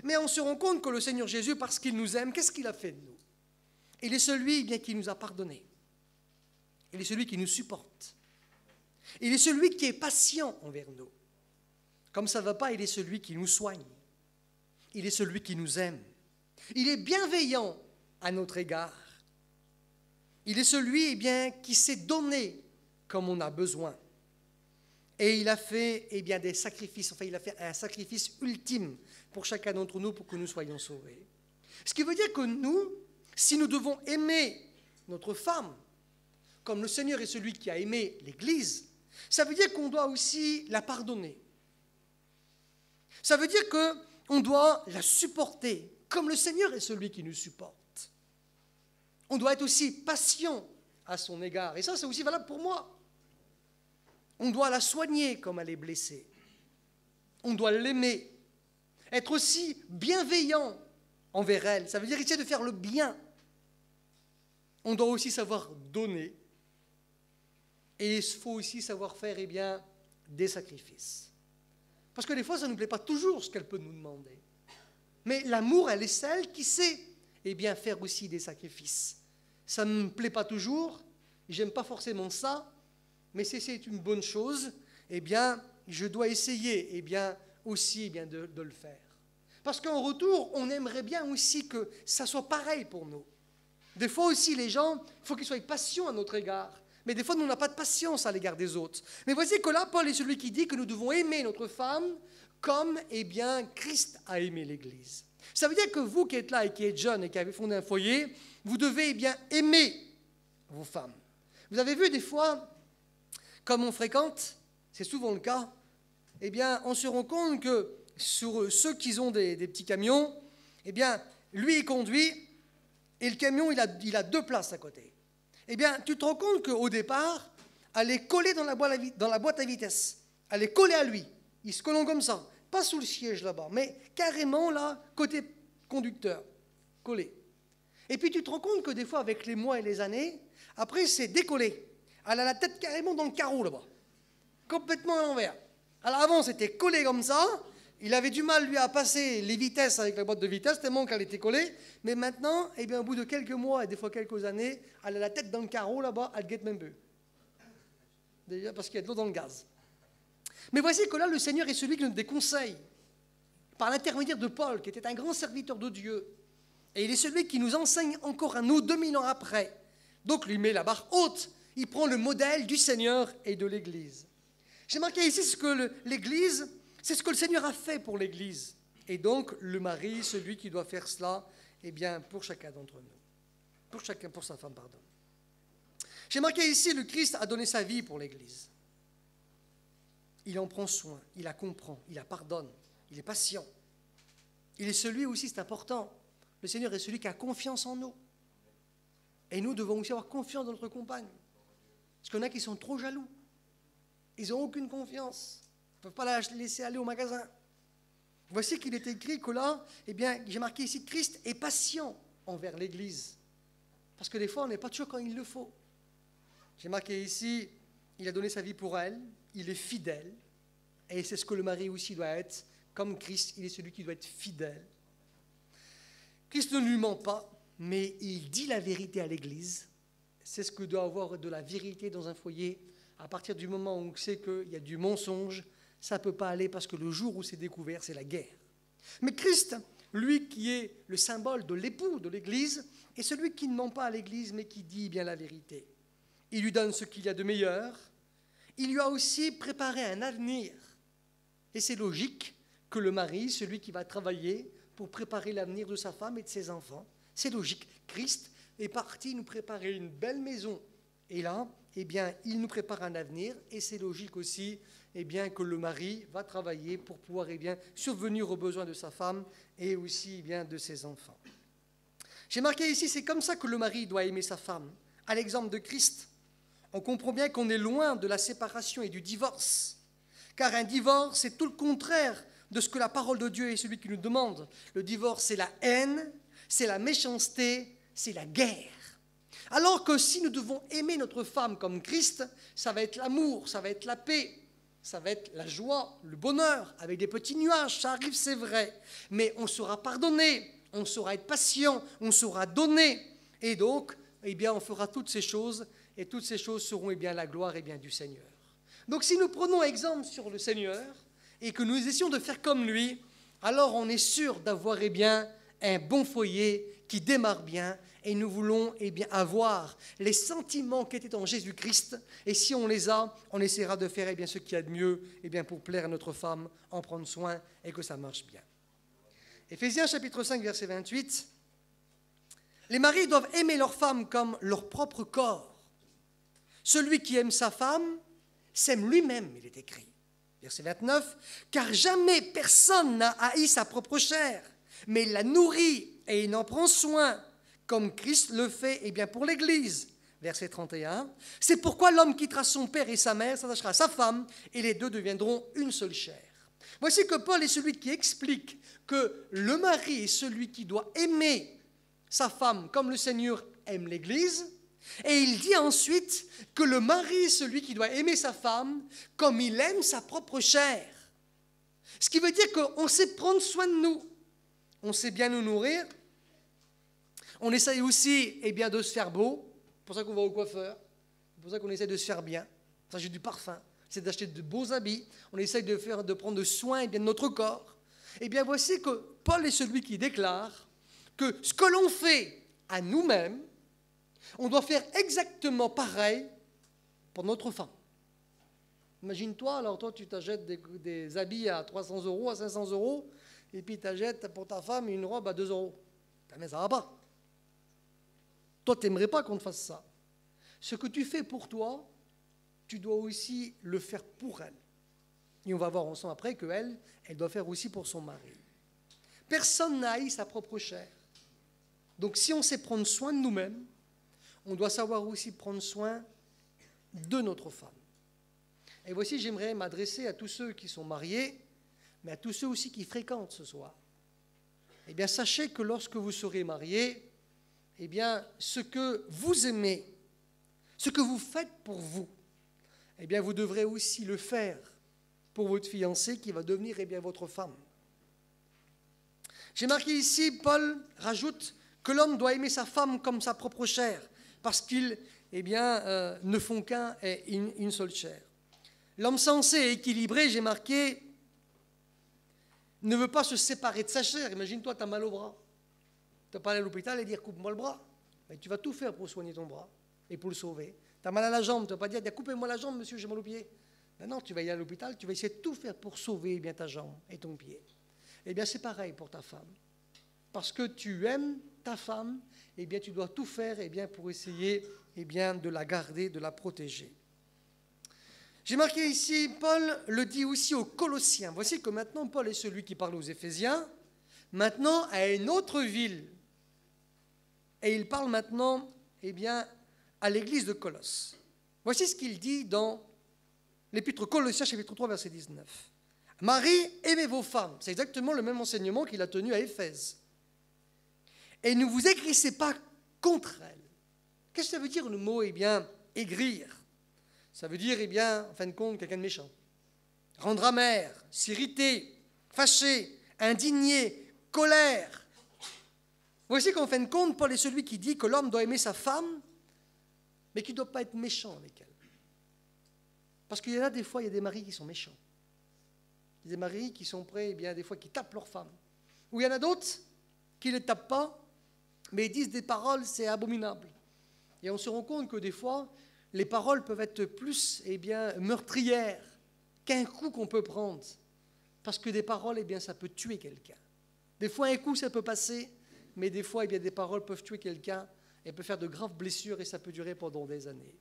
mais on se rend compte que le Seigneur Jésus, parce qu'il nous aime, qu'est-ce qu'il a fait de nous? Il est celui eh bien, qui nous a pardonné. Il est celui qui nous supporte. Il est celui qui est patient envers nous. Comme ça ne va pas, il est celui qui nous soigne. Il est celui qui nous aime. Il est bienveillant à notre égard. Il est celui qui s'est donné comme on a besoin. Et il a fait des sacrifices, il a fait un sacrifice ultime pour chacun d'entre nous pour que nous soyons sauvés. Ce qui veut dire que nous, si nous devons aimer notre femme, comme le Seigneur est celui qui a aimé l'Église, ça veut dire qu'on doit aussi la pardonner. Ça veut dire qu'on doit la supporter, comme le Seigneur est celui qui nous supporte. On doit être aussi patient à son égard. Et ça, c'est aussi valable pour moi. On doit la soigner comme elle est blessée. On doit l'aimer. Être aussi bienveillant envers elle. Ça veut dire essayer de faire le bien. On doit aussi savoir donner. Et il faut aussi savoir faire des sacrifices. Parce que des fois, ça ne nous plaît pas toujours ce qu'elle peut nous demander. Mais l'amour, elle est celle qui sait faire aussi des sacrifices. Ça ne me plaît pas toujours, j'aime pas forcément ça, mais si c'est une bonne chose, je dois essayer aussi de le faire. Parce qu'en retour, on aimerait bien aussi que ça soit pareil pour nous. Des fois aussi, les gens, il faut qu'ils soient patients à notre égard. Mais des fois, nous n'avons pas de patience à l'égard des autres. Mais voici que là, Paul est celui qui dit que nous devons aimer notre femme comme Christ a aimé l'Église. Ça veut dire que vous qui êtes là et qui êtes jeune et qui avez fondé un foyer, vous devez aimer vos femmes. Vous avez vu des fois, comme on fréquente, c'est souvent le cas, on se rend compte que sur ceux qui ont des petits camions, lui il conduit et le camion il a deux places à côté. Tu te rends compte qu'au départ, elle est collée dans la boîte à vitesse. Elle est collée à lui. Ils se collent comme ça. Pas sous le siège là-bas, mais carrément là, côté conducteur, collé. Et puis tu te rends compte que des fois, avec les mois et les années, après c'est décollé. Elle a la tête carrément dans le carreau là-bas. Complètement à l'envers. Alors avant, c'était collé comme ça. Il avait du mal, lui, à passer les vitesses avec la boîte de vitesse, tellement qu'elle était collée. Mais maintenant, au bout de quelques mois et des fois quelques années, elle a la tête dans le carreau là-bas, elle guette même peu. Déjà parce qu'il y a de l'eau dans le gaz. Mais voici que là, le Seigneur est celui qui nous déconseille, par l'intermédiaire de Paul, qui était un grand serviteur de Dieu. Et il est celui qui nous enseigne encore à nous, 2000 ans après. Donc, lui met la barre haute. Il prend le modèle du Seigneur et de l'Église. J'ai marqué ici ce que l'Église, c'est ce que le Seigneur a fait pour l'Église. Et donc, le mari, celui qui doit faire cela, pour chacun d'entre nous. Pour sa femme, pardon. J'ai marqué ici, le Christ a donné sa vie pour l'Église. Il en prend soin, il la comprend, il la pardonne, il est patient. Il est celui aussi, c'est important, le Seigneur est celui qui a confiance en nous. Et nous devons aussi avoir confiance dans notre compagne. Parce qu'il y en a qui sont trop jaloux. Ils n'ont aucune confiance. Ils ne peuvent pas la laisser aller au magasin. Voici qu'il est écrit que là, j'ai marqué ici, Christ est patient envers l'Église. Parce que des fois, on n'est pas toujours quand il le faut. J'ai marqué ici, il a donné sa vie pour elle, il est fidèle, et c'est ce que le mari aussi doit être. Comme Christ, il est celui qui doit être fidèle. Christ ne lui ment pas, mais il dit la vérité à l'Église. C'est ce que doit avoir de la vérité dans un foyer. À partir du moment où on sait qu'il y a du mensonge, ça ne peut pas aller parce que le jour où c'est découvert, c'est la guerre. Mais Christ, lui qui est le symbole de l'époux de l'Église, est celui qui ne ment pas à l'Église, mais qui dit bien la vérité. Il lui donne ce qu'il y a de meilleur. Il lui a aussi préparé un avenir. Et c'est logique que le mari, celui qui va travailler pour préparer l'avenir de sa femme et de ses enfants, c'est logique. Christ est parti nous préparer une belle maison. Et là, il nous prépare un avenir. Et c'est logique aussi que le mari va travailler pour pouvoir subvenir aux besoins de sa femme et aussi de ses enfants. J'ai marqué ici, c'est comme ça que le mari doit aimer sa femme, à l'exemple de Christ. On comprend bien qu'on est loin de la séparation et du divorce, car un divorce, c'est tout le contraire de ce que la parole de Dieu est celui qui nous demande. Le divorce, c'est la haine, c'est la méchanceté, c'est la guerre. Alors que si nous devons aimer notre femme comme Christ, ça va être l'amour, ça va être la paix, ça va être la joie, le bonheur, avec des petits nuages, ça arrive, c'est vrai. Mais on saura pardonner, on saura être patient, on saura donner. Et donc, on fera toutes ces choses, et toutes ces choses seront la gloire du Seigneur. Donc si nous prenons exemple sur le Seigneur, et que nous essayons de faire comme lui, alors on est sûr d'avoir un bon foyer qui démarre bien et nous voulons bien, avoir les sentiments qui étaient en Jésus-Christ. Et si on les a, on essaiera de faire bien, ce qu'il y a de mieux bien, pour plaire à notre femme, en prendre soin et que ça marche bien. Éphésiens chapitre 5, verset 28. Les maris doivent aimer leur femme comme leur propre corps. Celui qui aime sa femme s'aime lui-même, il est écrit. Verset 29. Car jamais personne n'a haï sa propre chair, mais il la nourrit et il en prend soin, comme Christ le fait bien, pour l'Église. Verset 31. C'est pourquoi l'homme quittera son père et sa mère, s'attachera à sa femme, et les deux deviendront une seule chair. Voici que Paul est celui qui explique que le mari est celui qui doit aimer sa femme comme le Seigneur aime l'Église, et il dit ensuite que le mari est celui qui doit aimer sa femme comme il aime sa propre chair. Ce qui veut dire qu'on sait prendre soin de nous, on sait bien nous nourrir, on essaye aussi bien, de se faire beau, c'est pour ça qu'on va au coiffeur, c'est pour ça qu'on essaie de se faire bien, ça j'ai du parfum, c'est d'acheter de beaux habits, on essaye de prendre soin bien, de notre corps. Et bien voici que Paul est celui qui déclare que ce que l'on fait à nous-mêmes, on doit faire exactement pareil pour notre femme. Imagine-toi, alors toi tu t'achètes des habits à 300 €, à 500 €, et puis tu achètes pour ta femme une robe à 2 €. Mais ça ne va pas. Toi, tu n'aimerais pas qu'on te fasse ça. Ce que tu fais pour toi, tu dois aussi le faire pour elle. Et on va voir ensemble après qu'elle, elle doit faire aussi pour son mari. Personne n'a haï sa propre chair. Donc si on sait prendre soin de nous-mêmes, on doit savoir aussi prendre soin de notre femme. Et voici, j'aimerais m'adresser à tous ceux qui sont mariés, mais à tous ceux aussi qui fréquentent ce soir. Eh bien, sachez que lorsque vous serez mariés, eh bien, ce que vous aimez, ce que vous faites pour vous, eh bien, vous devrez aussi le faire pour votre fiancée qui va devenir bien, votre femme. J'ai marqué ici, Paul rajoute que l'homme doit aimer sa femme comme sa propre chair, parce qu'ils ne font une seule chair. L'homme sensé et équilibré, j'ai marqué, ne veut pas se séparer de sa chair. Imagine-toi, tu as mal au bras. Tu n'as pas allé à l'hôpital et dire coupe-moi le bras. Mais tu vas tout faire pour soigner ton bras et pour le sauver. Tu as mal à la jambe, tu ne vas pas dire coupez-moi la jambe, monsieur, j'ai mal au pied. Non, tu vas y aller à l'hôpital, tu vas essayer de tout faire pour sauver bien ta jambe et ton pied. Eh bien, c'est pareil pour ta femme. Parce que tu aimes ta femme, eh bien, tu dois tout faire pour essayer de la garder, de la protéger. J'ai marqué ici, Paul le dit aussi aux Colossiens. Voici que maintenant, Paul est celui qui parle aux Éphésiens, maintenant à une autre ville. Et il parle maintenant à l'église de Colosse. Voici ce qu'il dit dans l'épître Colossiens, chapitre 3, verset 19. Marie, aimez vos femmes. C'est exactement le même enseignement qu'il a tenu à Éphèse. Et ne vous aigrissez pas contre elles. Qu'est-ce que ça veut dire le mot, aigrir? Ça veut dire, en fin de compte, quelqu'un de méchant. Rendre amer, s'irriter, fâché, indigné, colère. Voici qu'en fin de compte, Paul est celui qui dit que l'homme doit aimer sa femme, mais qu'il ne doit pas être méchant avec elle. Parce qu'il y en a des fois, il y a des maris qui sont méchants. Il y a des maris qui sont prêts, des fois, qui tapent leur femme. Ou il y en a d'autres qui ne les tapent pas, mais ils disent des paroles, c'est abominable. Et on se rend compte que des fois, les paroles peuvent être plus meurtrières qu'un coup qu'on peut prendre. Parce que des paroles, ça peut tuer quelqu'un. Des fois, un coup, ça peut passer, mais des fois, des paroles peuvent tuer quelqu'un et peuvent faire de graves blessures et ça peut durer pendant des années.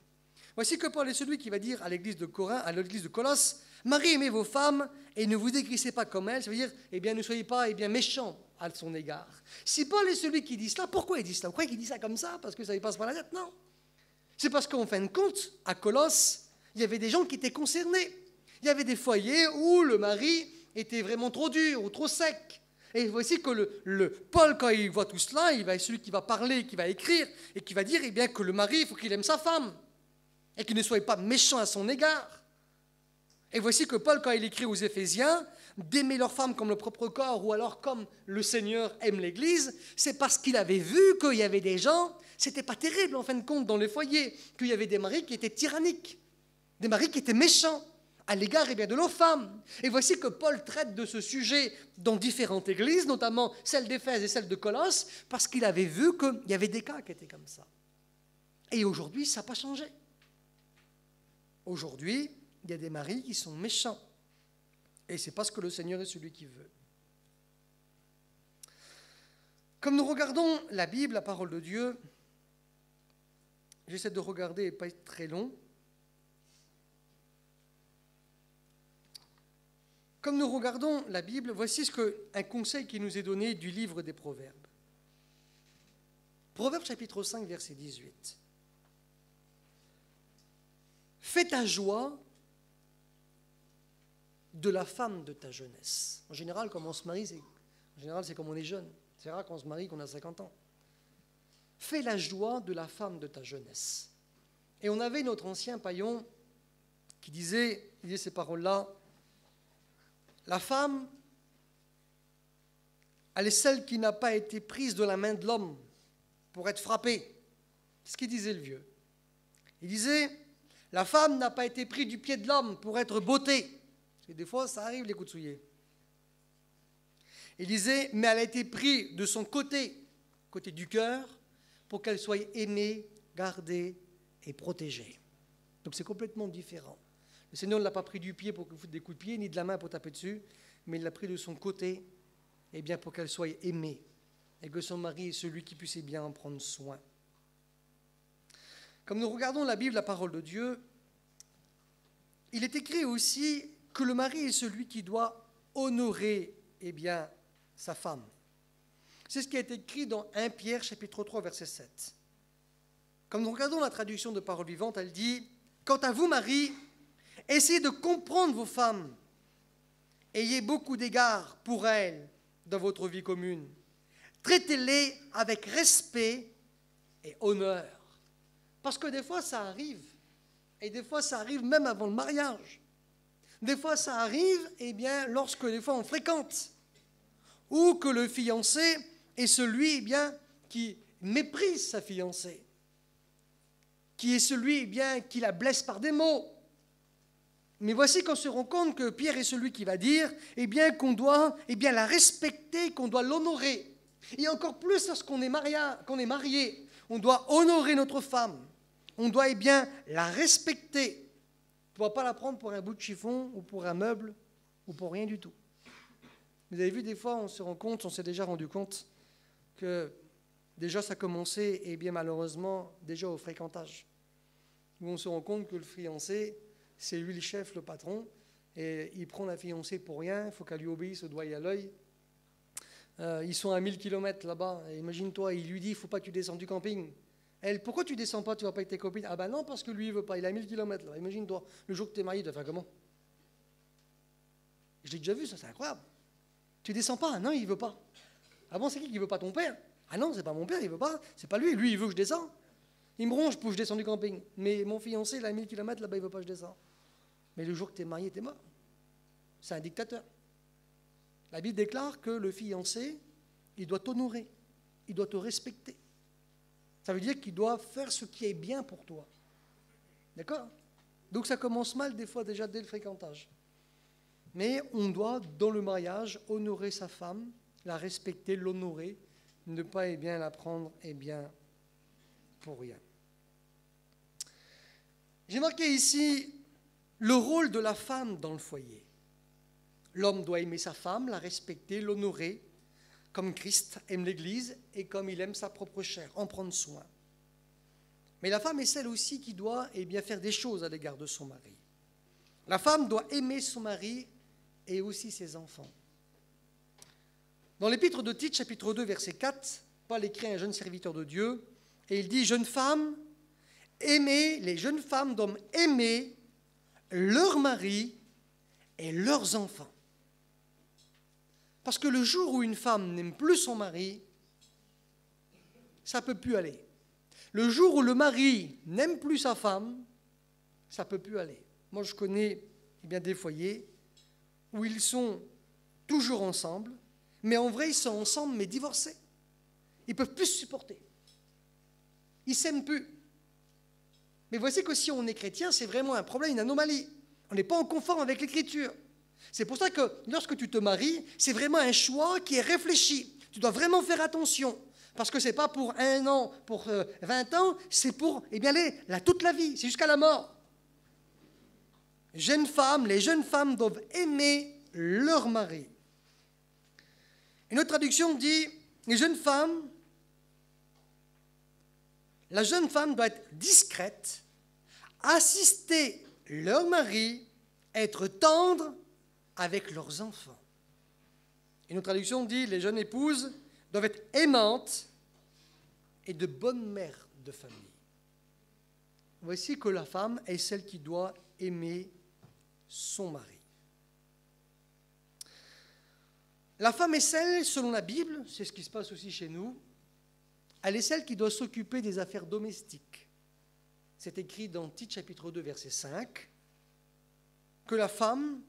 Voici que Paul est celui qui va dire à l'église de Corinth, à l'église de Colosse, Marie, aimez vos femmes et ne vous aigrissez pas comme elles. Ça veut dire, ne soyez pas méchants à son égard. Si Paul est celui qui dit cela, pourquoi il dit cela? Pourquoi il dit ça comme ça? Parce que ça lui passe par la tête? Non. C'est parce qu'en fin de compte, à Colosse, il y avait des gens qui étaient concernés. Il y avait des foyers où le mari était vraiment trop dur ou trop sec. Et voici que Paul, quand il voit tout cela, il va être celui qui va parler, qui va écrire, et qui va dire que le mari, il faut qu'il aime sa femme, et qu'il ne soit pas méchant à son égard. Et voici que Paul, quand il écrit aux Éphésiens, d'aimer leur femme comme le propre corps, ou alors comme le Seigneur aime l'Église, c'est parce qu'il avait vu qu'il y avait des gens, c'était pas terrible en fin de compte dans les foyers, qu'il y avait des maris qui étaient tyranniques, des maris qui étaient méchants, à l'égard de nos femmes. Et voici que Paul traite de ce sujet dans différentes églises, notamment celle d'Éphèse et celle de Colosse, parce qu'il avait vu qu'il y avait des cas qui étaient comme ça. Et aujourd'hui, ça n'a pas changé. Aujourd'hui, il y a des maris qui sont méchants. Et c'est parce que le Seigneur est celui qui veut. Comme nous regardons la Bible, la parole de Dieu, j'essaie de regarder et pas être très long. Comme nous regardons la Bible, voici un conseil qui nous est donné du livre des Proverbes. Proverbes chapitre 5, verset 18. Fais ta joie de la femme de ta jeunesse. En général, comme on se marie, c'est comme on est jeune. C'est rare qu'on se marie qu'on a 50 ans. Fais la joie de la femme de ta jeunesse. Et on avait notre ancien païen qui disait ces paroles-là. La femme, elle est celle qui n'a pas été prise de la main de l'homme pour être frappée. C'est ce qu'il disait le vieux. Il disait, la femme n'a pas été prise du pied de l'homme pour être beauté. Parce que des fois, ça arrive les coups de soulier. Il disait, mais elle a été prise de son côté du cœur, pour qu'elle soit aimée, gardée et protégée. Donc c'est complètement différent. Le Seigneur ne l'a pas pris du pied pour qu'il foute des coups de pied, ni de la main pour taper dessus, mais il l'a pris de son côté, eh bien, pour qu'elle soit aimée, et que son mari est celui qui puisse bien en prendre soin. Comme nous regardons la Bible, la parole de Dieu, il est écrit aussi que le mari est celui qui doit honorer bien, sa femme. C'est ce qui est écrit dans 1 Pierre, chapitre 3, verset 7. Comme nous regardons la traduction de Parole vivante, elle dit « Quant à vous, maris, essayez de comprendre vos femmes. Ayez beaucoup d'égards pour elles dans votre vie commune. Traitez-les avec respect et honneur. » Parce que des fois, ça arrive. Et des fois, ça arrive même avant le mariage. Des fois, ça arrive, lorsque des fois on fréquente. Ou que le fiancé est celui, qui méprise sa fiancée. Qui est celui, qui la blesse par des mots. Mais voici qu'on se rend compte que Pierre est celui qui va dire, qu'on doit, la respecter, qu'on doit l'honorer. Et encore plus lorsqu'on est marié, on doit honorer notre femme. On doit, la respecter. On ne doit pas la prendre pour un bout de chiffon ou pour un meuble ou pour rien du tout. Vous avez vu, des fois, on s'est déjà rendu compte que déjà ça commençait, malheureusement, déjà au fréquentage. Où on se rend compte que le fiancé, c'est lui le chef, le patron, et il prend la fiancée pour rien, il faut qu'elle lui obéisse au doigt et à l'œil. Ils sont à 1000 km là-bas, imagine-toi, il lui dit, il ne faut pas que tu descendes du camping. Elle, pourquoi tu ne descends pas, tu ne vas pas avec tes copines? Ah ben non, parce que lui, il ne veut pas, il est à 1000 km là, imagine-toi, le jour que tu es marié, tu vas faire comment? Je l'ai déjà vu, ça, c'est incroyable. Tu ne descends pas? Ah non, il ne veut pas. Ah bon, c'est qui ne veut pas? Ton père? Ah non, c'est pas mon père, il ne veut pas, c'est pas lui, lui, il veut que je descende. Il me ronge pour que je descende du camping. Mais mon fiancé, il est à 1000 km, là-bas, il ne veut pas que je descende. Mais le jour que tu es marié, tu es mort. C'est un dictateur. La Bible déclare que le fiancé, il doit t'honorer, il doit te respecter. Ça veut dire qu'il doit faire ce qui est bien pour toi. D'accord? Donc ça commence mal des fois déjà dès le fréquentage. Mais on doit, dans le mariage, honorer sa femme, la respecter, l'honorer, ne pas la prendre pour rien. J'ai marqué ici le rôle de la femme dans le foyer. L'homme doit aimer sa femme, la respecter, l'honorer, comme Christ aime l'Église et comme il aime sa propre chair, en prendre soin. Mais la femme est celle aussi qui doit faire des choses à l'égard de son mari. La femme doit aimer son mari et aussi ses enfants. Dans l'épître de Tite, chapitre 2, verset 4, Paul écrit à un jeune serviteur de Dieu, et il dit « Jeunes femmes, aimez, les jeunes femmes doivent aimer leurs maris et leurs enfants. » Parce que le jour où une femme n'aime plus son mari, ça ne peut plus aller. Le jour où le mari n'aime plus sa femme, ça ne peut plus aller. Moi, je connais des foyers où ils sont toujours ensemble, mais en vrai, ils sont ensemble, mais divorcés. Ils ne peuvent plus se supporter. Ils ne s'aiment plus. Mais voici que si on est chrétien, c'est vraiment un problème, une anomalie. On n'est pas en conforme avec l'Écriture. C'est pour ça que lorsque tu te maries, c'est vraiment un choix qui est réfléchi. Tu dois vraiment faire attention. Parce que ce n'est pas pour 1 an, pour 20 ans, c'est pour toute la vie, c'est jusqu'à la mort. Les jeunes femmes doivent aimer leur mari. Une autre traduction dit, la jeune femme doit être discrète, assister leur mari, être tendre avec leurs enfants. Une autre traduction dit, les jeunes épouses doivent être aimantes et de bonnes mères de famille. Voici que la femme est celle qui doit aimer son mari. La femme est celle, selon la Bible, c'est ce qui se passe aussi chez nous, elle est celle qui doit s'occuper des affaires domestiques. C'est écrit dans Tite chapitre 2, verset 5, que la femme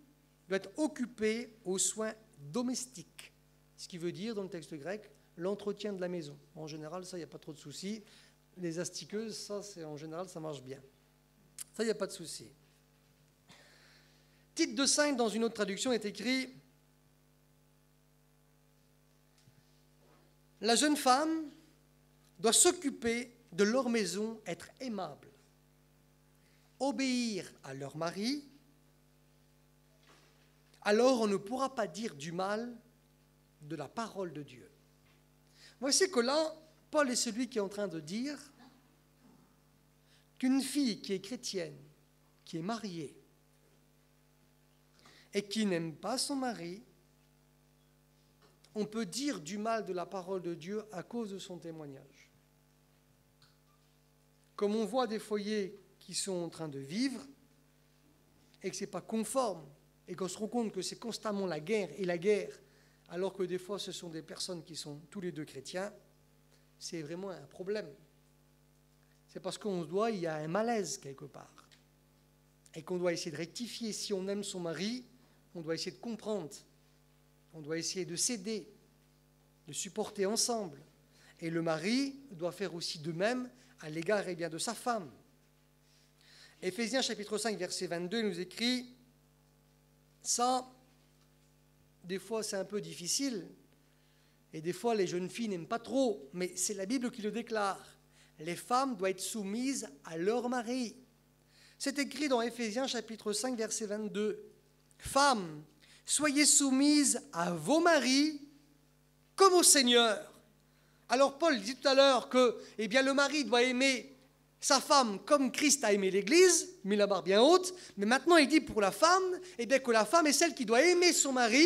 doit être occupée aux soins domestiques. Ce qui veut dire, dans le texte grec, l'entretien de la maison. En général, ça, il n'y a pas trop de soucis. Les astiqueuses, ça, en général, ça marche bien. Ça, il n'y a pas de souci. Tite 2,5, dans une autre traduction, est écrit « La jeune femme doit s'occuper de leur maison, être aimable, obéir à leur mari, alors on ne pourra pas dire du mal de la parole de Dieu. » Voici que là, Paul est celui qui est en train de dire qu'une fille qui est chrétienne, qui est mariée, et qui n'aime pas son mari, on peut dire du mal de la parole de Dieu à cause de son témoignage. Comme on voit des foyers qui sont en train de vivre et que ce n'est pas conforme, et qu'on se rend compte que c'est constamment la guerre, alors que des fois ce sont des personnes qui sont tous les deux chrétiens, c'est vraiment un problème. C'est parce il y a un malaise quelque part, et qu'on doit essayer de rectifier. Si on aime son mari, on doit essayer de comprendre, on doit essayer de s'aider, de supporter ensemble. Et le mari doit faire aussi de même à l'égard de sa femme. Éphésiens chapitre 5, verset 22 nous écrit, ça, des fois c'est un peu difficile, et des fois les jeunes filles n'aiment pas trop, mais c'est la Bible qui le déclare. Les femmes doivent être soumises à leur mari. C'est écrit dans Éphésiens chapitre 5, verset 22. Femmes, soyez soumises à vos maris comme au Seigneur. Alors Paul dit tout à l'heure que le mari doit aimer sa femme comme Christ a aimé l'Église, mis la barre bien haute, mais maintenant il dit pour la femme, que la femme est celle qui doit aimer son mari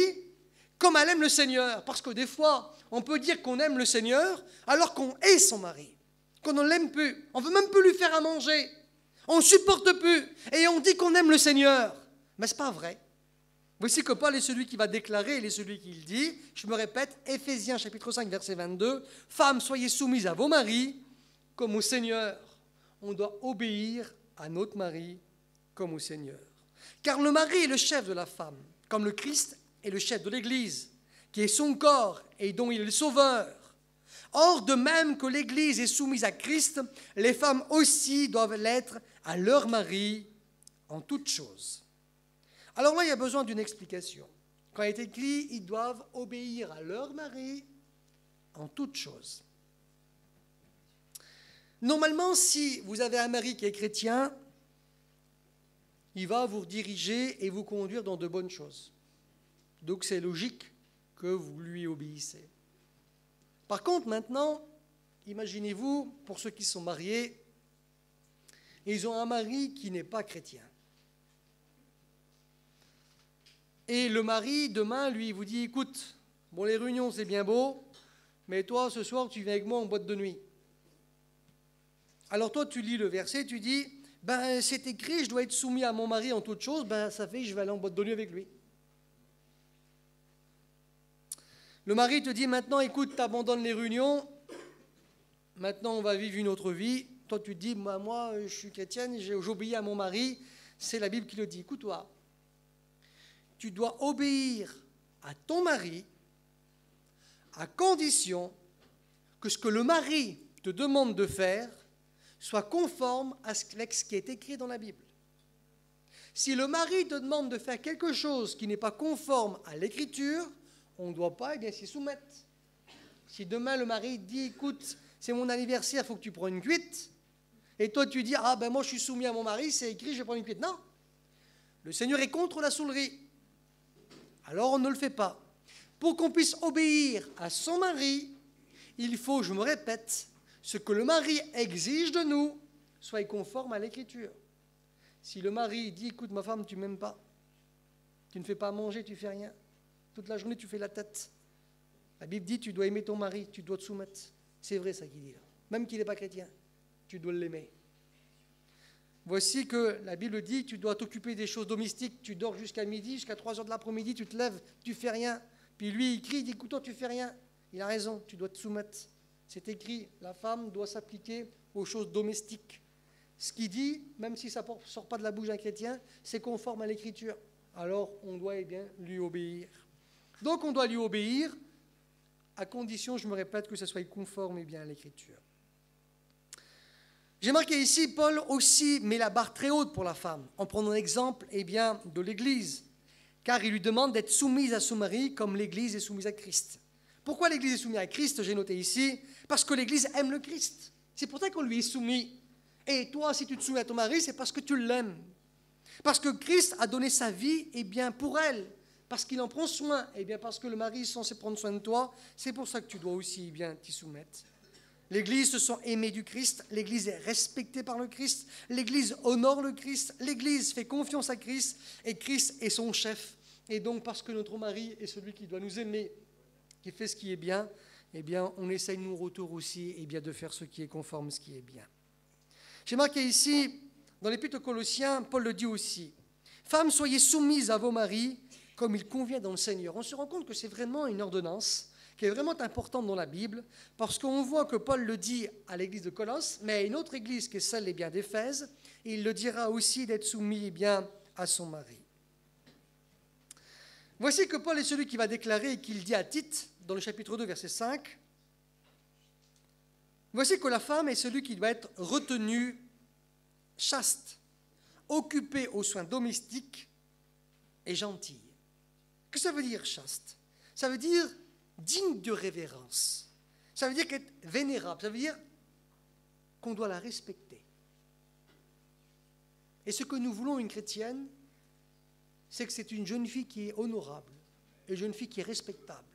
comme elle aime le Seigneur. Parce que des fois, on peut dire qu'on aime le Seigneur alors qu'on hait son mari, qu'on ne l'aime plus, on ne veut même plus lui faire à manger, on ne supporte plus, et on dit qu'on aime le Seigneur. Mais ce n'est pas vrai. Voici que Paul est celui qui va déclarer, il est celui qui le dit. Je me répète, Éphésiens chapitre 5, verset 22. Femmes, soyez soumises à vos maris comme au Seigneur. On doit obéir à notre mari comme au Seigneur. Car le mari est le chef de la femme, comme le Christ est le chef de l'Église, qui est son corps et dont il est le sauveur. Or, de même que l'Église est soumise à Christ, les femmes aussi doivent l'être à leur mari en toutes choses. Alors là, il y a besoin d'une explication. Quand il est écrit, ils doivent obéir à leur mari en toutes choses. Normalement, si vous avez un mari qui est chrétien, il va vous diriger et vous conduire dans de bonnes choses. Donc c'est logique que vous lui obéissez. Par contre, maintenant, imaginez-vous, pour ceux qui sont mariés, ils ont un mari qui n'est pas chrétien. Et le mari, demain, lui, vous dit, écoute, bon, les réunions, c'est bien beau, mais toi, ce soir, tu viens avec moi en boîte de nuit. Alors toi, tu lis le verset, tu dis, c'est écrit, je dois être soumis à mon mari en toutes choses, ça fait que je vais aller en boîte de nuit avec lui. Le mari te dit, maintenant, écoute, tu abandonnes les réunions, maintenant, on va vivre une autre vie. Toi, tu te dis, moi, je suis chrétienne, j'obéis à mon mari, c'est la Bible qui le dit. Écoute-toi. Tu dois obéir à ton mari à condition que ce que le mari te demande de faire soit conforme avec ce qui est écrit dans la Bible. Si le mari te demande de faire quelque chose qui n'est pas conforme à l'Écriture, on ne doit pas s'y soumettre. Si demain le mari dit, écoute, c'est mon anniversaire, il faut que tu prennes une cuite, et toi tu dis, ah ben moi je suis soumis à mon mari, c'est écrit, je vais prendre une cuite. Non, le Seigneur est contre la saoulerie. Alors on ne le fait pas. Pour qu'on puisse obéir à son mari, il faut, je me répète, ce que le mari exige de nous soit conforme à l'Écriture. Si le mari dit, écoute ma femme, tu ne m'aimes pas, tu ne fais pas à manger, tu ne fais rien, toute la journée tu fais la tête. La Bible dit, tu dois aimer ton mari, tu dois te soumettre. C'est vrai ça qu'il dit là. Même qu'il n'est pas chrétien, tu dois l'aimer. Voici que la Bible dit, tu dois t'occuper des choses domestiques, tu dors jusqu'à midi, jusqu'à 3 heures de l'après-midi, tu te lèves, tu ne fais rien. Puis lui, il crie, il dit, écoute, toi, tu ne fais rien. Il a raison, tu dois te soumettre. C'est écrit, la femme doit s'appliquer aux choses domestiques. Ce qu'il dit, même si ça ne sort pas de la bouche d'un chrétien, c'est conforme à l'Écriture. Alors, on doit lui obéir. Donc, on doit lui obéir, à condition, je me répète, que ça soit conforme à l'Écriture. J'ai marqué ici, Paul aussi met la barre très haute pour la femme, en prenant l'exemple de l'Église, car il lui demande d'être soumise à son mari comme l'Église est soumise à Christ. Pourquoi l'Église est soumise à Christ? J'ai noté ici, parce que l'Église aime le Christ. C'est pour ça qu'on lui est soumis. Et toi, si tu te soumets à ton mari, c'est parce que tu l'aimes. Parce que Christ a donné sa vie pour elle. Parce qu'il en prend soin. Parce que le mari est censé prendre soin de toi. C'est pour ça que tu dois aussi t'y soumettre. L'Église se sent aimée du Christ. L'Église est respectée par le Christ. L'Église honore le Christ. L'Église fait confiance à Christ. Et Christ est son chef. Et donc, parce que notre mari est celui qui doit nous aimer, qui fait ce qui est bien, on essaye nous retour aussi de faire ce qui est conforme, ce qui est bien. J'ai marqué ici, dans l'Épître aux Colossiens, Paul le dit aussi, « Femmes, soyez soumises à vos maris comme il convient dans le Seigneur. » On se rend compte que c'est vraiment une ordonnance qui est vraiment importante dans la Bible, parce qu'on voit que Paul le dit à l'église de Colosse, mais à une autre église qui est celle d'Éphèse, et il le dira aussi d'être soumis à son mari. Voici que Paul est celui qui va déclarer et qu'il dit à Tite, dans le chapitre 2, verset 5, « Voici que la femme est celui qui doit être retenu chaste, occupé aux soins domestiques et gentille. » Que ça veut dire chaste? Ça veut dire digne de révérence. Ça veut dire qu'être vénérable. Ça veut dire qu'on doit la respecter. Et ce que nous voulons une chrétienne, c'est que c'est une jeune fille qui est honorable, une jeune fille qui est respectable.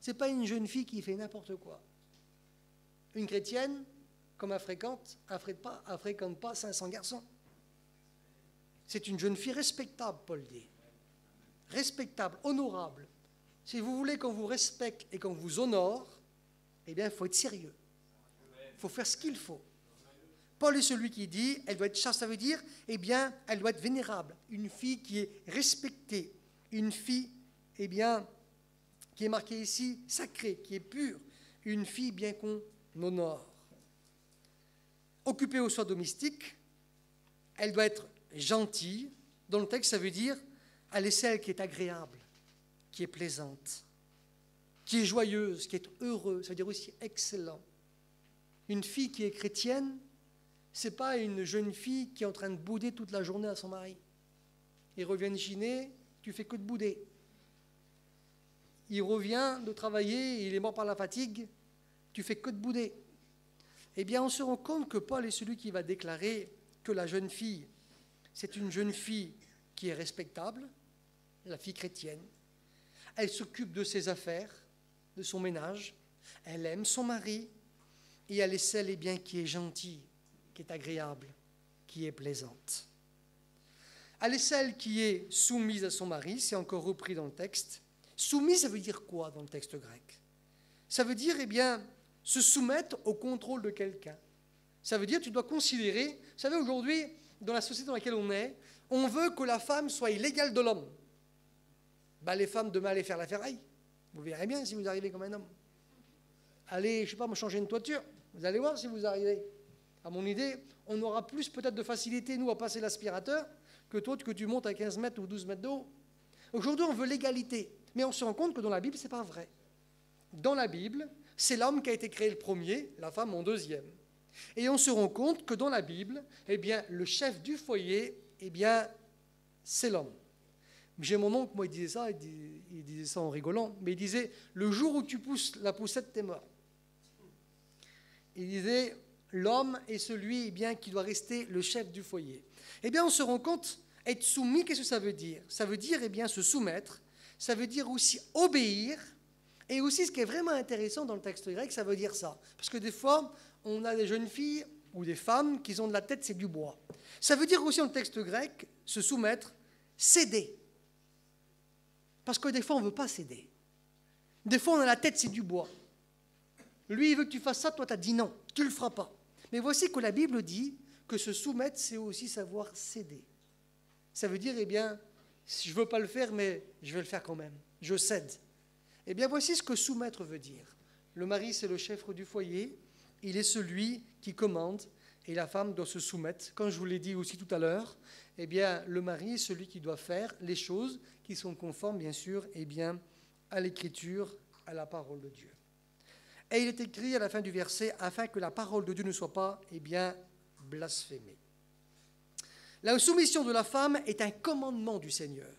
Ce n'est pas une jeune fille qui fait n'importe quoi. Une chrétienne, comme elle fréquente pas 500 garçons. C'est une jeune fille respectable, Paul dit. Respectable, honorable. Si vous voulez qu'on vous respecte et qu'on vous honore, il faut être sérieux. Il faut faire ce qu'il faut. Paul est celui qui dit, elle doit être chaste, ça veut dire, elle doit être vénérable. Une fille qui est respectée. Une fille, qui est marquée ici, sacrée, qui est pure. Une fille bien qu'on honore. Occupée aux soins domestiques, elle doit être gentille. Dans le texte, ça veut dire, elle est celle qui est agréable, qui est plaisante, qui est joyeuse, qui est heureuse, ça veut dire aussi excellent. Une fille qui est chrétienne, ce n'est pas une jeune fille qui est en train de bouder toute la journée à son mari. Il revient de chiner, tu fais que de bouder. Il revient de travailler, il est mort par la fatigue, tu fais que de bouder. On se rend compte que Paul est celui qui va déclarer que la jeune fille, c'est une jeune fille qui est respectable, la fille chrétienne. Elle s'occupe de ses affaires, de son ménage. Elle aime son mari. Et elle est celle qui est gentille, qui est agréable, qui est plaisante. Elle est celle qui est soumise à son mari. C'est encore repris dans le texte. Soumise, ça veut dire quoi dans le texte grec? Ça veut dire, se soumettre au contrôle de quelqu'un. Ça veut dire, tu dois considérer... Vous savez, aujourd'hui, dans la société dans laquelle on est, on veut que la femme soit l'égale de l'homme. Les femmes, demain, allez faire la ferraille. Vous verrez bien si vous arrivez comme un homme. Allez, je ne sais pas, me changer une toiture. Vous allez voir si vous arrivez. À mon idée, on aura plus peut-être de facilité, nous, à passer l'aspirateur, que toi, que tu montes à 15 mètres ou 12 mètres d'eau. Aujourd'hui, on veut l'égalité. Mais on se rend compte que dans la Bible, ce n'est pas vrai. Dans la Bible, c'est l'homme qui a été créé le premier, la femme en deuxième. Et on se rend compte que dans la Bible, le chef du foyer, c'est l'homme. J'ai mon oncle, moi, il disait ça en rigolant, mais il disait, le jour où tu pousses la poussette, t'es mort. Il disait, l'homme est celui qui doit rester le chef du foyer. Eh bien, on se rend compte, être soumis, qu'est-ce que ça veut dire? Ça veut dire, se soumettre, ça veut dire aussi obéir, et aussi, ce qui est vraiment intéressant dans le texte grec, ça veut dire ça. Parce que des fois, on a des jeunes filles ou des femmes qui ont de la tête, c'est du bois. Ça veut dire aussi, dans le texte grec, se soumettre, céder. Parce que des fois, on ne veut pas céder. Des fois, on a la tête, c'est du bois. Lui, il veut que tu fasses ça, toi, tu as dit non, tu ne le feras pas. Mais voici que la Bible dit que se soumettre, c'est aussi savoir céder. Ça veut dire, je ne veux pas le faire, mais je vais le faire quand même. Je cède. Eh bien, voici ce que soumettre veut dire. Le mari, c'est le chef du foyer. Il est celui qui commande et la femme doit se soumettre. Comme je vous l'ai dit aussi tout à l'heure, le mari est celui qui doit faire les choses qui sont conformes, bien sûr, à l'Écriture, à la parole de Dieu. Et il est écrit à la fin du verset, afin que la parole de Dieu ne soit pas, blasphémée. La soumission de la femme est un commandement du Seigneur.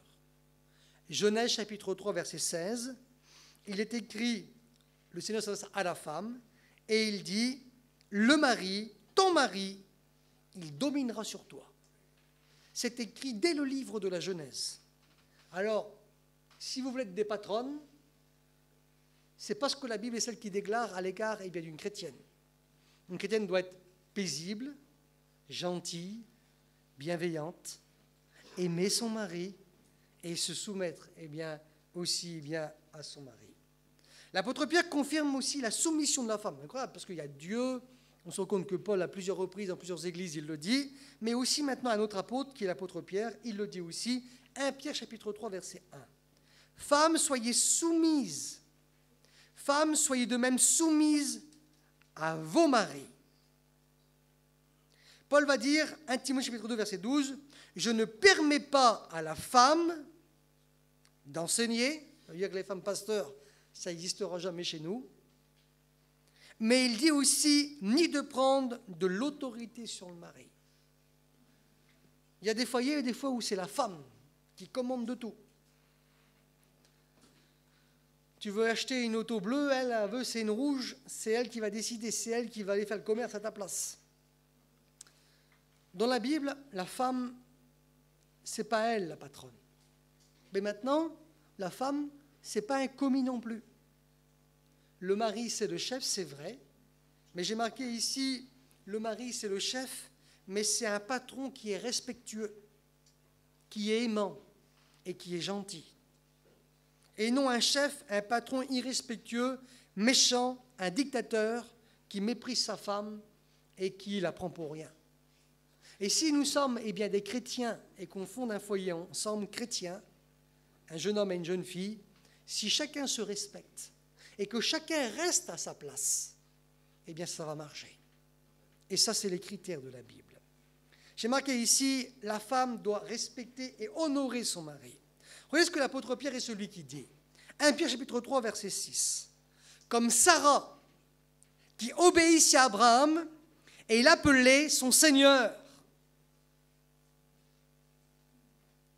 Genèse chapitre 3, verset 16, il est écrit, le Seigneur s'adresse à la femme, et il dit, le mari, ton mari, il dominera sur toi. C'est écrit dès le livre de la Genèse. Alors, si vous voulez être des patronnes, c'est parce que la Bible est celle qui déclare à l'égard d'une chrétienne. Une chrétienne doit être paisible, gentille, bienveillante, aimer son mari et se soumettre aussi à son mari. L'apôtre Pierre confirme aussi la soumission de la femme. Incroyable, parce qu'il y a Dieu, on se rend compte que Paul, à plusieurs reprises, dans plusieurs églises, il le dit, mais aussi maintenant un autre apôtre, qui est l'apôtre Pierre, il le dit aussi, 1 Pierre chapitre 3, verset 1. Femmes, soyez soumises. Femmes, soyez de même soumises à vos maris. Paul va dire, 1 Timothée chapitre 2, verset 12, je ne permets pas à la femme d'enseigner, ça veut dire que les femmes pasteurs, ça n'existera jamais chez nous, mais il dit aussi, ni de prendre de l'autorité sur le mari. Il y a des foyers et des fois où c'est la femme qui commande de tout. Tu veux acheter une auto bleue, elle veut c'est une rouge, c'est elle qui va décider, c'est elle qui va aller faire le commerce à ta place. Dans la Bible, la femme, c'est pas elle la patronne. Mais maintenant, la femme, c'est pas un commis non plus. Le mari, c'est le chef, c'est vrai, mais j'ai marqué ici, le mari, c'est le chef, mais c'est un patron qui est respectueux, qui est aimant et qui est gentil. Et non un chef, un patron irrespectueux, méchant, un dictateur qui méprise sa femme et qui la prend pour rien. Et si nous sommes des chrétiens et qu'on fonde un foyer ensemble chrétien, un jeune homme et une jeune fille, si chacun se respecte et que chacun reste à sa place, ça va marcher. Et ça, c'est les critères de la Bible. J'ai marqué ici, la femme doit respecter et honorer son mari. Regardez ce que l'apôtre Pierre est celui qui dit. 1 Pierre chapitre 3, verset 6. Comme Sarah, qui obéissait à Abraham, et il appelait son Seigneur.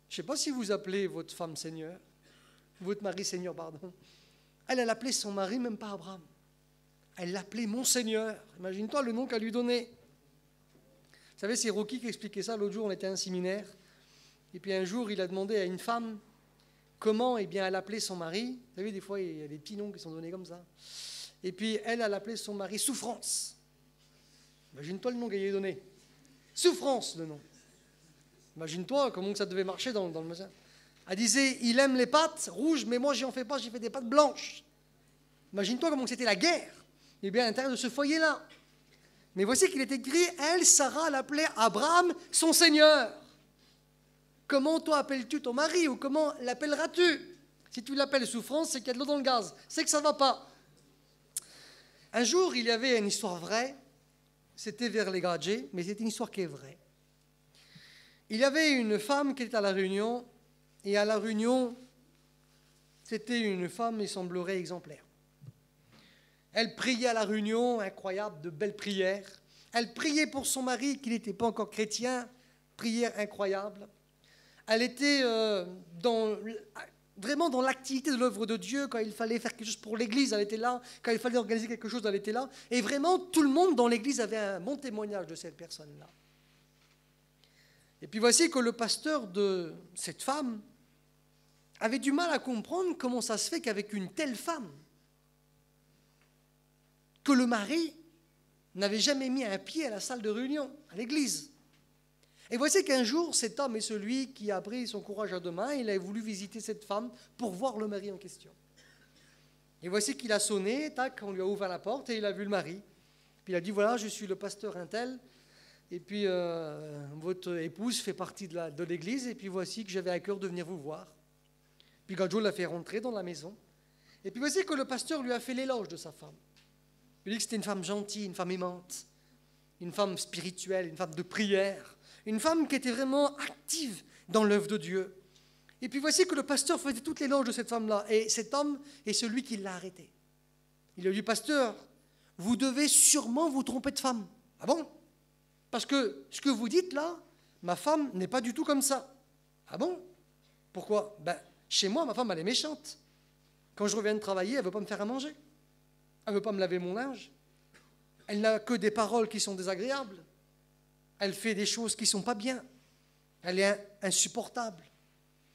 Je ne sais pas si vous appelez votre femme Seigneur, votre mari Seigneur, pardon. Elle appelait son mari, même pas Abraham. Elle l'appelait mon Seigneur. Imagine-toi le nom qu'elle lui donnait. Vous savez, c'est Rocky qui expliquait ça. L'autre jour, on était à un séminaire. Et puis un jour, il a demandé à une femme comment elle appelait son mari. Vous savez, des fois, il y a des petits noms qui sont donnés comme ça. Et puis, elle appelait son mari Souffrance. Imagine-toi le nom qu'elle lui a donné. Souffrance, le nom. Imagine-toi comment ça devait marcher dans le magasin. Elle disait, il aime les pâtes rouges, mais moi, j'en fais pas, j'ai fait des pâtes blanches. Imagine-toi comment c'était la guerre. À l'intérieur de ce foyer-là. Mais voici qu'il est écrit, elle, Sarah, l'appelait Abraham, son Seigneur. Comment toi appelles-tu ton mari ou comment l'appelleras-tu? Si tu l'appelles Souffrance, c'est qu'il y a de l'eau dans le gaz. C'est que ça ne va pas. Un jour, il y avait une histoire vraie. C'était vers les Gradgers, mais c'est une histoire qui est vraie. Il y avait une femme qui était à la réunion, et à la réunion, c'était une femme, il semblerait, exemplaire. Elle priait à la réunion, incroyable, de belles prières. Elle priait pour son mari, qui n'était pas encore chrétien, prière incroyable. Elle était vraiment dans l'activité de l'œuvre de Dieu. Quand il fallait faire quelque chose pour l'Église, elle était là. Quand il fallait organiser quelque chose, elle était là. Et vraiment, tout le monde dans l'Église avait un bon témoignage de cette personne-là. Et puis voici que le pasteur de cette femme avait du mal à comprendre comment ça se fait qu'avec une telle femme, que le mari n'avait jamais mis un pied à la salle de réunion, à l'église. Et voici qu'un jour, cet homme est celui qui a pris son courage à deux mains, il a voulu visiter cette femme pour voir le mari en question. Et voici qu'il a sonné, tac, on lui a ouvert la porte et il a vu le mari. Puis il a dit, voilà, je suis le pasteur Untel, et puis votre épouse fait partie de l'église, et puis voici que j'avais à cœur de venir vous voir. Puis Gadjo l'a fait rentrer dans la maison. Et puis voici que le pasteur lui a fait l'éloge de sa femme. Il dit que c'était une femme gentille, une femme aimante, une femme spirituelle, une femme de prière, une femme qui était vraiment active dans l'œuvre de Dieu. Et puis voici que le pasteur faisait toute l'éloge de cette femme-là. Et cet homme est celui qui l'a arrêté. Il a dit, pasteur, vous devez sûrement vous tromper de femme. Ah bon? Parce que ce que vous dites là, ma femme n'est pas du tout comme ça. Ah bon? Pourquoi? Chez moi, ma femme, elle est méchante. Quand je reviens de travailler, elle ne veut pas me faire à manger. Elle ne veut pas me laver mon linge. Elle n'a que des paroles qui sont désagréables. Elle fait des choses qui ne sont pas bien. Elle est insupportable.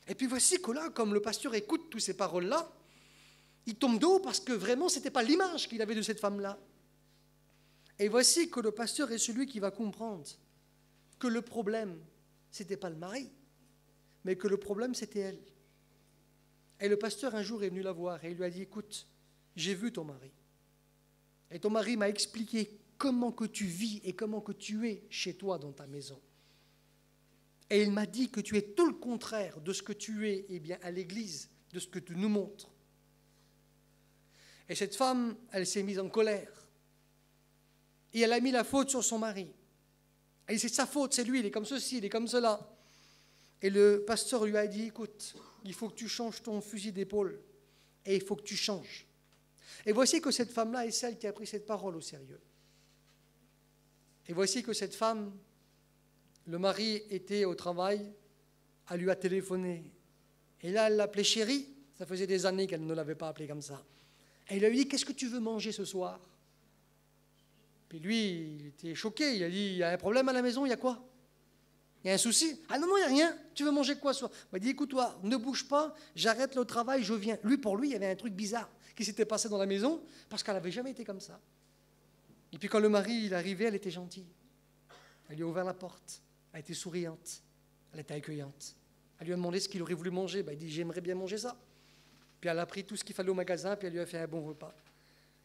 Et puis voici que là, comme le pasteur écoute toutes ces paroles-là, il tombe de haut parce que vraiment, ce n'était pas l'image qu'il avait de cette femme-là. Et voici que le pasteur est celui qui va comprendre que le problème, ce n'était pas le mari, mais que le problème, c'était elle. Et le pasteur, un jour, est venu la voir et il lui a dit, écoute, j'ai vu ton mari. Et ton mari m'a expliqué comment que tu vis et comment que tu es chez toi dans ta maison. Et il m'a dit que tu es tout le contraire de ce que tu es à l'église, de ce que tu nous montres. Et cette femme, elle s'est mise en colère. Et elle a mis la faute sur son mari. Et c'est sa faute, c'est lui, il est comme ceci, il est comme cela. Et le pasteur lui a dit, écoute, il faut que tu changes ton fusil d'épaule. Et il faut que tu changes. Et voici que cette femme-là est celle qui a pris cette parole au sérieux. Et voici que cette femme, le mari était au travail, elle lui a téléphoné. Et là, elle l'appelait chérie. Ça faisait des années qu'elle ne l'avait pas appelée comme ça. Et il lui a dit, qu'est-ce que tu veux manger ce soir? Puis lui, il était choqué. Il a dit, il y a un problème à la maison, il y a quoi? Il y a un souci? Ah non, non, il n'y a rien. Tu veux manger quoi ce soir? Il m'a dit, écoute-toi, ne bouge pas, j'arrête le travail, je viens. Lui, pour lui, il y avait un truc bizarre qui s'était passé dans la maison parce qu'elle n'avait jamais été comme ça. Et puis quand le mari il est arrivé, elle était gentille. Elle lui a ouvert la porte. Elle était souriante. Elle était accueillante. Elle lui a demandé ce qu'il aurait voulu manger. Il dit, j'aimerais bien manger ça. Puis elle a pris tout ce qu'il fallait au magasin, puis elle lui a fait un bon repas.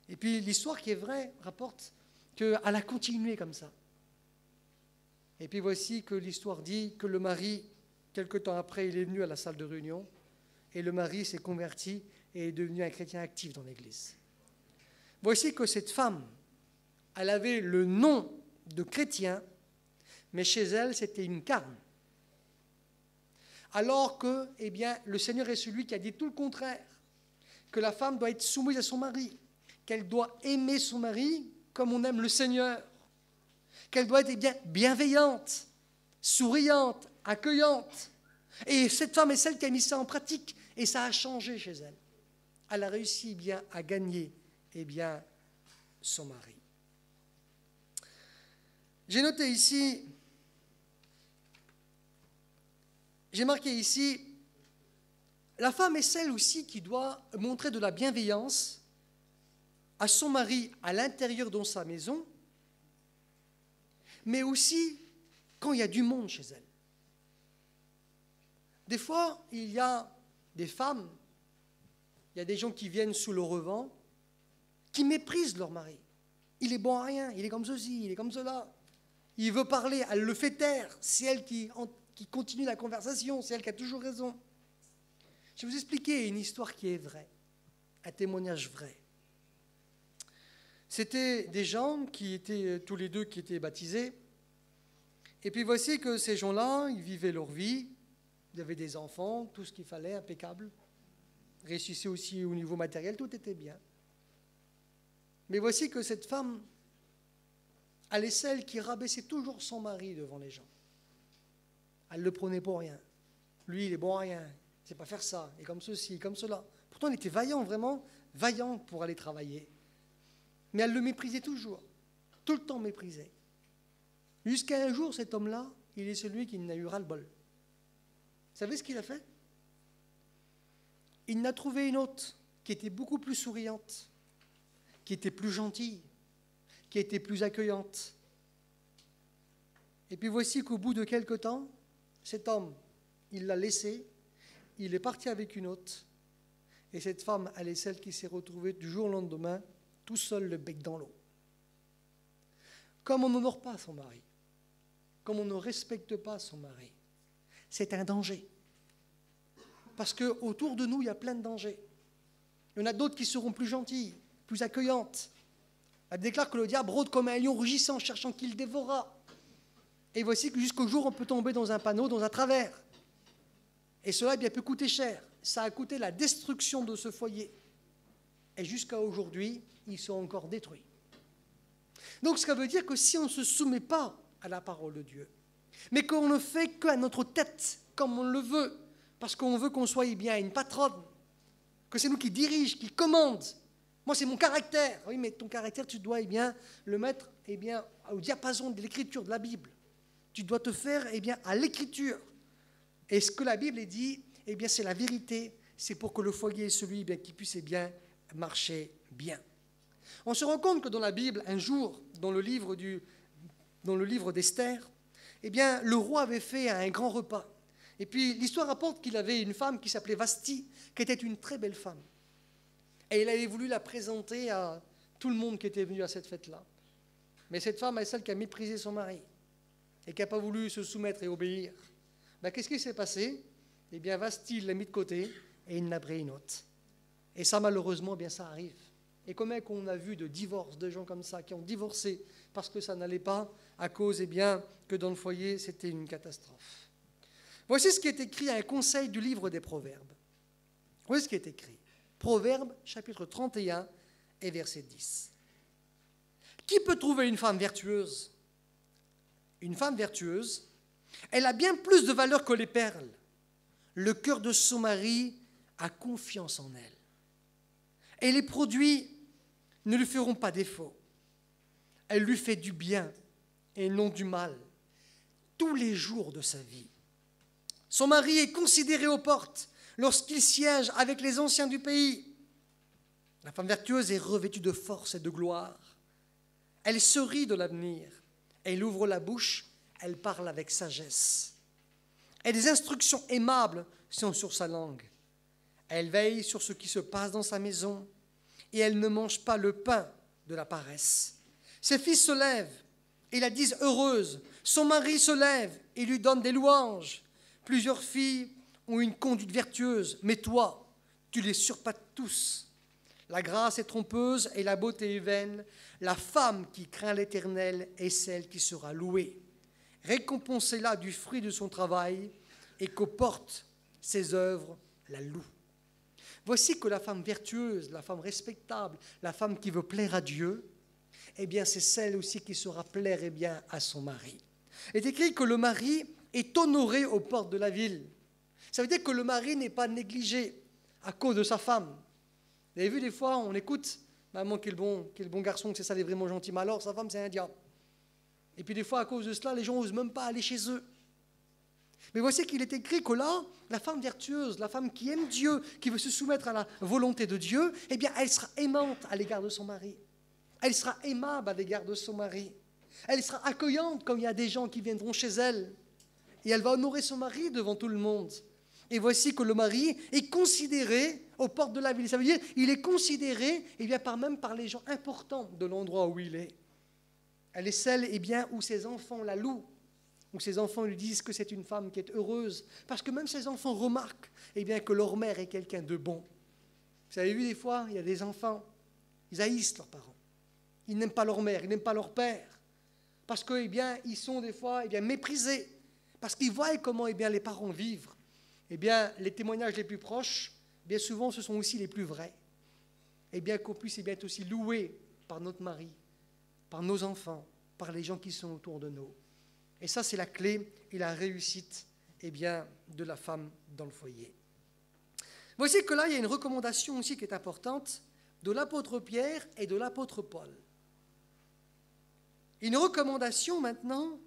Et puis l'histoire qui est vraie rapporte qu'elle a continué comme ça. Et puis voici que l'histoire dit que le mari, quelque temps après, il est venu à la salle de réunion, et le mari s'est converti et est devenu un chrétien actif dans l'église. Voici que cette femme, elle avait le nom de chrétien, mais chez elle, c'était une carne. Alors que, le Seigneur est celui qui a dit tout le contraire, que la femme doit être soumise à son mari, qu'elle doit aimer son mari comme on aime le Seigneur, qu'elle doit être bienveillante, souriante, accueillante. Et cette femme est celle qui a mis ça en pratique, et ça a changé chez elle. Elle a réussi à gagner son mari. J'ai noté ici, j'ai marqué ici, la femme est celle aussi qui doit montrer de la bienveillance à son mari à l'intérieur de sa maison, mais aussi quand il y a du monde chez elle. Des fois, il y a des femmes, il y a des gens qui viennent sous le revend, qui méprisent leur mari. Il est bon à rien, il est comme ceci, il est comme cela. Il veut parler, elle le fait taire. C'est elle qui continue la conversation, c'est elle qui a toujours raison. Je vais vous expliquer une histoire qui est vraie, un témoignage vrai. C'était des gens qui étaient tous les deux qui étaient baptisés. Et puis voici que ces gens-là, ils vivaient leur vie, il y avait des enfants, tout ce qu'il fallait, impeccable. Réussissaient aussi au niveau matériel, tout était bien. Mais voici que cette femme, elle est celle qui rabaissait toujours son mari devant les gens. Elle ne le prenait pour rien. Lui, il est bon à rien. Il ne sait pas faire ça. Et comme ceci, comme cela. Pourtant, il était vaillant, vraiment vaillant pour aller travailler. Mais elle le méprisait toujours. Tout le temps méprisé. Jusqu'à un jour, cet homme-là, il est celui qui n'a eu ras-le-bol. Vous savez ce qu'il a fait? Il n'a trouvé une autre qui était beaucoup plus souriante, qui était plus gentille, qui était plus accueillante. Et puis voici qu'au bout de quelque temps, cet homme, il l'a laissée, il est parti avec une autre, et cette femme, elle est celle qui s'est retrouvée du jour au lendemain, tout seul, le bec dans l'eau. Comme on n'honore pas son mari, comme on ne respecte pas son mari, c'est un danger. Parce qu'autour de nous, il y a plein de dangers. Il y en a d'autres qui seront plus gentilles, plus accueillantes. Elle déclare que le diable rôde comme un lion rugissant, cherchant qui le dévorera. Et voici que jusqu'au jour, on peut tomber dans un panneau, dans un travers. Et cela bien, peut coûter cher. Ça a coûté la destruction de ce foyer. Et jusqu'à aujourd'hui, ils sont encore détruits. Donc, ça veut dire que si on ne se soumet pas à la parole de Dieu, mais qu'on ne fait qu'à notre tête, comme on le veut, parce qu'on veut qu'on soit bien une patronne, que c'est nous qui dirige, qui commande. Moi, c'est mon caractère. Oui, mais ton caractère, tu dois le mettre au diapason de l'écriture, de la Bible. Tu dois te faire à l'écriture. Et ce que la Bible dit, c'est la vérité. C'est pour que le foyer, celui qui puisse marcher bien. On se rend compte que dans la Bible, un jour, dans le livre d'Esther, le roi avait fait un grand repas. Et puis l'histoire rapporte qu'il avait une femme qui s'appelait Vasti, qui était une très belle femme. Et il avait voulu la présenter à tout le monde qui était venu à cette fête-là. Mais cette femme est celle qui a méprisé son mari et qui n'a pas voulu se soumettre et obéir. Qu'est-ce qui s'est passé? Vasti l'a mis de côté et il n'a pris une autre. Et ça, malheureusement, ça arrive. Et combien qu'on a vu de divorces, de gens comme ça qui ont divorcé parce que ça n'allait pas, à cause que dans le foyer, c'était une catastrophe. Voici ce qui est écrit à un conseil du livre des Proverbes. Voici ce qui est écrit. Proverbes, chapitre 31 et verset 10. Qui peut trouver une femme vertueuse? Une femme vertueuse, elle a bien plus de valeur que les perles. Le cœur de son mari a confiance en elle. Et les produits ne lui feront pas défaut. Elle lui fait du bien et non du mal tous les jours de sa vie. Son mari est considéré aux portes lorsqu'il siège avec les anciens du pays. La femme vertueuse est revêtue de force et de gloire. Elle se rit de l'avenir. Elle ouvre la bouche, elle parle avec sagesse. Et des instructions aimables sont sur sa langue. Elle veille sur ce qui se passe dans sa maison et elle ne mange pas le pain de la paresse. Ses fils se lèvent et la disent heureuse. Son mari se lève et lui donne des louanges. Plusieurs filles ont une conduite vertueuse, mais toi, tu les surpasses tous. La grâce est trompeuse et la beauté est vaine. La femme qui craint l'Éternel est celle qui sera louée. Récompensez-la du fruit de son travail et qu'aux portes ses œuvres la louent. Voici que la femme vertueuse, la femme respectable, la femme qui veut plaire à Dieu, c'est celle aussi qui saura plaire à son mari. Il est écrit que le mari est honoré aux portes de la ville. Ça veut dire que le mari n'est pas négligé à cause de sa femme. Vous avez vu, des fois, on écoute « Maman, quel bon garçon, que c'est ça, il est vraiment gentil. » Mais alors, sa femme, c'est un diable. Et puis des fois, à cause de cela, les gens n'osent même pas aller chez eux. Mais voici qu'il est écrit que là, la femme vertueuse, la femme qui aime Dieu, qui veut se soumettre à la volonté de Dieu, elle sera aimante à l'égard de son mari. Elle sera aimable à l'égard de son mari. Elle sera accueillante quand il y a des gens qui viendront chez elle. Et elle va honorer son mari devant tout le monde. Et voici que le mari est considéré aux portes de la ville. Ça veut dire qu'il est considéré même par les gens importants de l'endroit où il est. Elle est celle où ses enfants la louent, où ses enfants lui disent que c'est une femme qui est heureuse. Parce que même ses enfants remarquent que leur mère est quelqu'un de bon. Vous avez vu, des fois, il y a des enfants, ils haïssent leurs parents. Ils n'aiment pas leur mère, ils n'aiment pas leur père. Parce qu'ils sont des fois méprisés. Parce qu'ils voient comment les parents vivent. Les témoignages les plus proches, bien souvent, ce sont aussi les plus vrais. Qu'on puisse être aussi loué par notre mari, par nos enfants, par les gens qui sont autour de nous. Et ça, c'est la clé et la réussite de la femme dans le foyer. Voici que là, il y a une recommandation aussi qui est importante de l'apôtre Pierre et de l'apôtre Paul. Une recommandation maintenant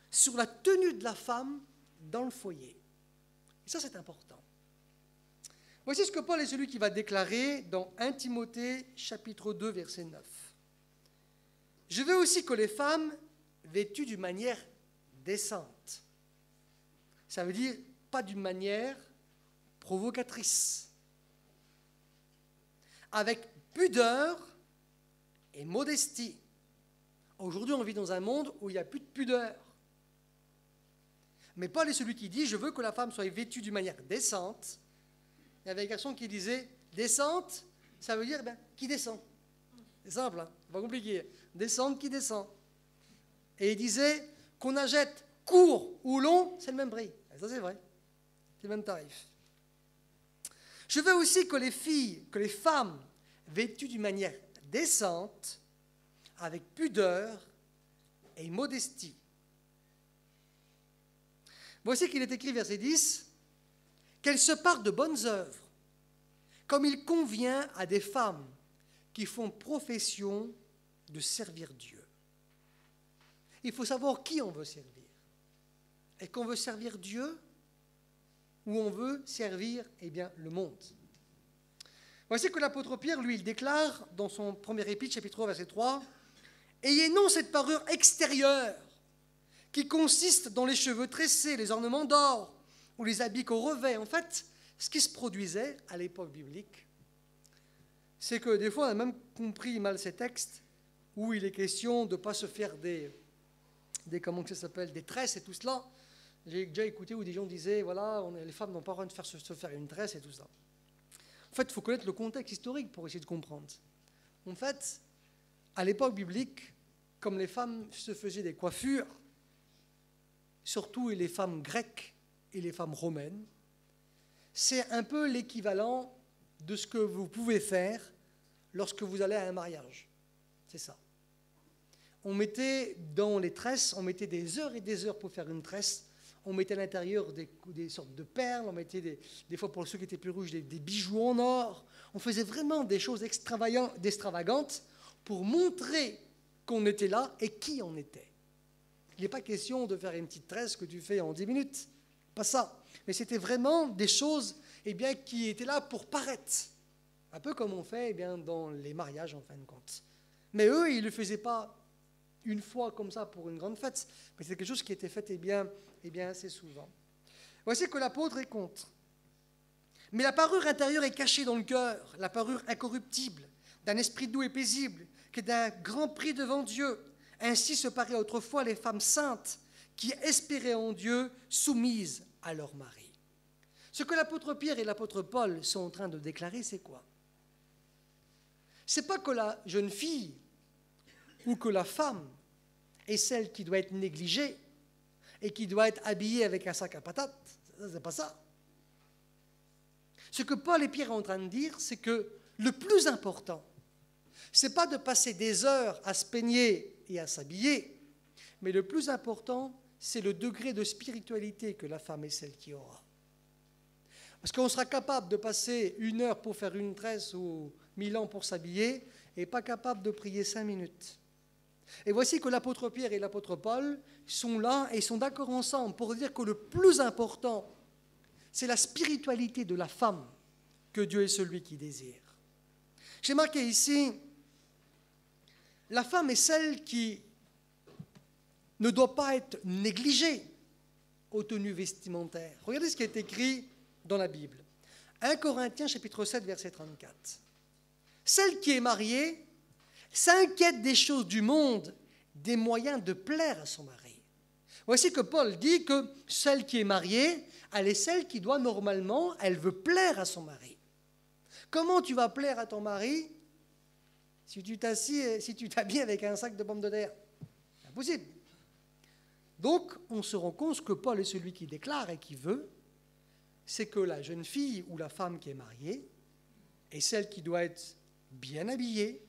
sur la tenue de la femme dans le foyer. Et ça, c'est important. Voici ce que Paul est celui qui va déclarer dans 1 Timothée, chapitre 2, verset 9. « Je veux aussi que les femmes, vêtues d'une manière décente, ça veut dire pas d'une manière provocatrice, avec pudeur et modestie. » Aujourd'hui, on vit dans un monde où il n'y a plus de pudeur. Mais Paul est celui qui dit « Je veux que la femme soit vêtue d'une manière décente. » Il y avait un garçon qui disait « Décente, ça veut dire qui descend. » C'est simple, hein, pas compliqué. Descendre qui descend. Et il disait qu'on achète court ou long, c'est le même prix. Et ça, c'est vrai. C'est le même tarif. Je veux aussi que les femmes vêtues d'une manière décente, avec pudeur et modestie. Voici qu'il est écrit, verset 10, « Qu'elles se partent de bonnes œuvres, comme il convient à des femmes qui font profession de servir Dieu. » Il faut savoir qui on veut servir. Est-ce qu'on veut servir Dieu ou on veut servir le monde? Voici que l'apôtre Pierre, lui, il déclare dans son premier épître, chapitre 3, verset 3, « Ayez non cette parure extérieure qui consiste dans les cheveux tressés, les ornements d'or ou les habits qu'au revêt. » En fait, ce qui se produisait à l'époque biblique, c'est que des fois, on a même compris mal ces textes où il est question de ne pas se faire des tresses et tout cela. J'ai déjà écouté où des gens disaient, voilà, les femmes n'ont pas le droit de se faire une tresse et tout ça. En fait, il faut connaître le contexte historique pour essayer de comprendre. En fait, à l'époque biblique, comme les femmes se faisaient des coiffures, surtout les femmes grecques et les femmes romaines, c'est un peu l'équivalent de ce que vous pouvez faire lorsque vous allez à un mariage. C'est ça. On mettait dans les tresses, on mettait des heures et des heures pour faire une tresse. On mettait à l'intérieur des sortes de perles, on mettait des fois pour ceux qui étaient plus rouges, des bijoux en or. On faisait vraiment des choses extravagantes pour montrer qu'on était là et qui on était. Il n'est pas question de faire une petite tresse que tu fais en 10 minutes. Pas ça. Mais c'était vraiment des choses qui étaient là pour paraître. Un peu comme on fait dans les mariages en fin de compte. Mais eux, ils ne le faisaient pas une fois comme ça pour une grande fête. Mais c'est quelque chose qui était fait assez souvent. Voici que l'apôtre est contre. Mais la parure intérieure est cachée dans le cœur, la parure incorruptible, d'un esprit doux et paisible, qui est d'un grand prix devant Dieu. Ainsi se paraient autrefois les femmes saintes qui espéraient en Dieu, soumises à leur mari. Ce que l'apôtre Pierre et l'apôtre Paul sont en train de déclarer, c'est quoi? C'est pas que la jeune fille ou que la femme est celle qui doit être négligée et qui doit être habillée avec un sac à patates. C'est pas ça. Ce que Paul et Pierre sont en train de dire, c'est que le plus important, c'est pas de passer des heures à se peigner et à s'habiller, mais le plus important, c'est le degré de spiritualité que la femme est celle qui aura. Parce qu'on sera capable de passer 1 heure pour faire une tresse ou 1000 ans pour s'habiller et pas capable de prier 5 minutes. Et voici que l'apôtre Pierre et l'apôtre Paul sont là et sont d'accord ensemble pour dire que le plus important, c'est la spiritualité de la femme que Dieu est celui qui désire. J'ai marqué ici, la femme est celle qui ne doit pas être négligée aux tenues vestimentaires. Regardez ce qui est écrit dans la Bible. 1 Corinthiens chapitre 7, verset 34. Celle qui est mariée s'inquiète des choses du monde, des moyens de plaire à son mari. Voici que Paul dit que celle qui est mariée, elle est celle qui doit normalement, elle veut plaire à son mari. Comment tu vas plaire à ton mari si tu t'habilles avec un sac de pommes de terre? C'est impossible. Donc, on se rend compte que Paul est celui qui déclare et qui veut, c'est que la jeune fille ou la femme qui est mariée est celle qui doit être bien habillée,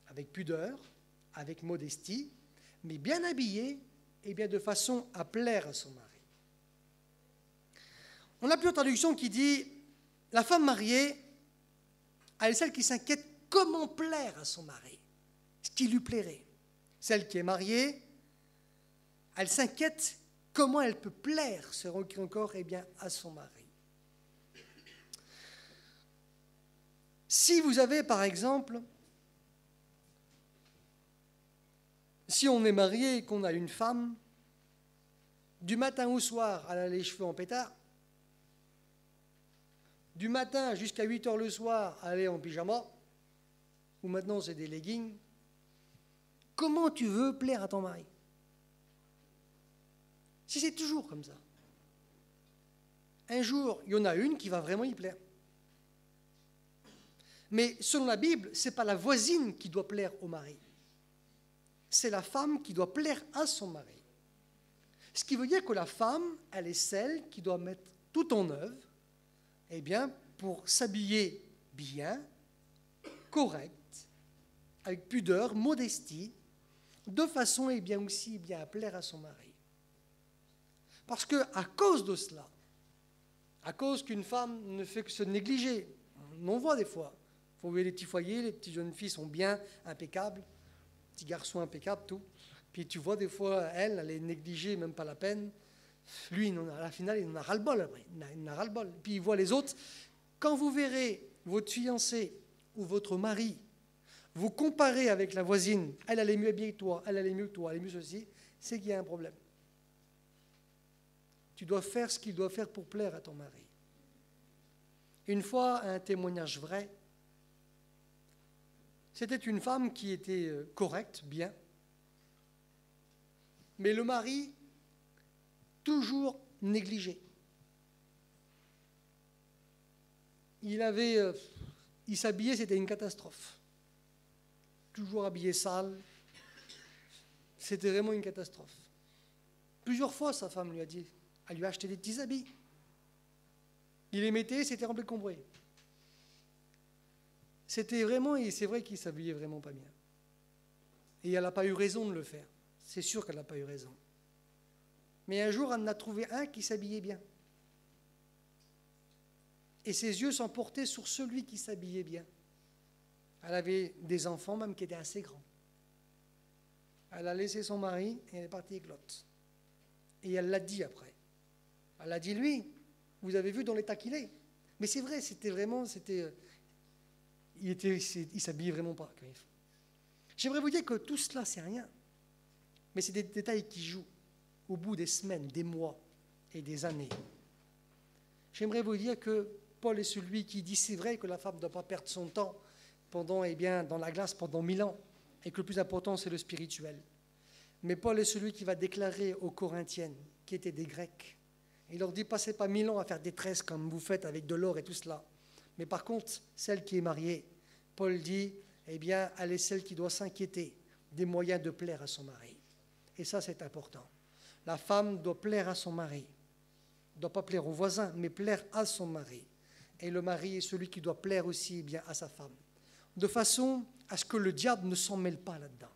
avec pudeur, avec modestie, mais bien habillée et bien de façon à plaire à son mari. On a plusieurs traductions qui disent la femme mariée, elle est celle qui s'inquiète comment plaire à son mari, ce qui lui plairait. Celle qui est mariée, elle s'inquiète comment elle peut plaire, se requiert encore à son mari. Si vous avez, par exemple, si on est marié et qu'on a une femme, du matin au soir, elle a les cheveux en pétard, du matin jusqu'à 8 heures le soir, elle est en pyjama, ou maintenant c'est des leggings, comment tu veux plaire à ton mari? Si c'est toujours comme ça. Un jour, il y en a une qui va vraiment y plaire. Mais selon la Bible, ce n'est pas la voisine qui doit plaire au mari. C'est la femme qui doit plaire à son mari. Ce qui veut dire que la femme, elle est celle qui doit mettre tout en œuvre pour s'habiller bien, correct, avec pudeur, modestie, de façon aussi à plaire à son mari. Parce qu'à cause de cela, à cause qu'une femme ne fait que se négliger, on en voit des fois. Vous voyez les petits foyers, les petites jeunes filles sont bien impeccables, petits garçons impeccables, tout. Puis tu vois des fois, elle est négligée, même pas la peine. Lui, à la finale, il en a ras-le-bol après. Il en a ras-le-bol. Puis il voit les autres. Quand vous verrez votre fiancé ou votre mari, vous comparez avec la voisine, elle est mieux habillée que toi, elle est mieux que toi, elle est mieux ceci, c'est qu'il y a un problème. Tu dois faire ce qu'il doit faire pour plaire à ton mari. Une fois, un témoignage vrai, c'était une femme qui était correcte, bien, mais le mari, toujours négligé. Il s'habillait, c'était une catastrophe. Toujours habillé sale, c'était vraiment une catastrophe. Plusieurs fois, sa femme lui a dit, elle lui a acheté des petits habits. Il les mettait, c'était rempli de combrés. C'était vraiment, et c'est vrai qu'il s'habillait vraiment pas bien. Et elle n'a pas eu raison de le faire. C'est sûr qu'elle n'a pas eu raison. Mais un jour, elle en a trouvé un qui s'habillait bien. Et ses yeux sont portés sur celui qui s'habillait bien. Elle avait des enfants même qui étaient assez grands. Elle a laissé son mari et elle est partie avec l'autre. Et elle l'a dit après. Elle a dit, lui, vous avez vu dans l'état qu'il est. Mais c'est vrai, il s'habillait vraiment pas. J'aimerais vous dire que tout cela, c'est rien. Mais c'est des détails qui jouent au bout des semaines, des mois et des années. J'aimerais vous dire que Paul est celui qui dit, c'est vrai que la femme ne doit pas perdre son temps dans la glace pendant 1000 ans, et que le plus important, c'est le spirituel. Mais Paul est celui qui va déclarer aux Corinthiennes, qui étaient des Grecs, il leur dit, passez pas 1000 ans à faire des tresses comme vous faites avec de l'or et tout cela. Mais par contre, celle qui est mariée, Paul dit, elle est celle qui doit s'inquiéter des moyens de plaire à son mari. Et ça, c'est important. La femme doit plaire à son mari. Elle ne doit pas plaire au voisin, mais plaire à son mari. Et le mari est celui qui doit plaire aussi à sa femme. De façon à ce que le diable ne s'en mêle pas là-dedans.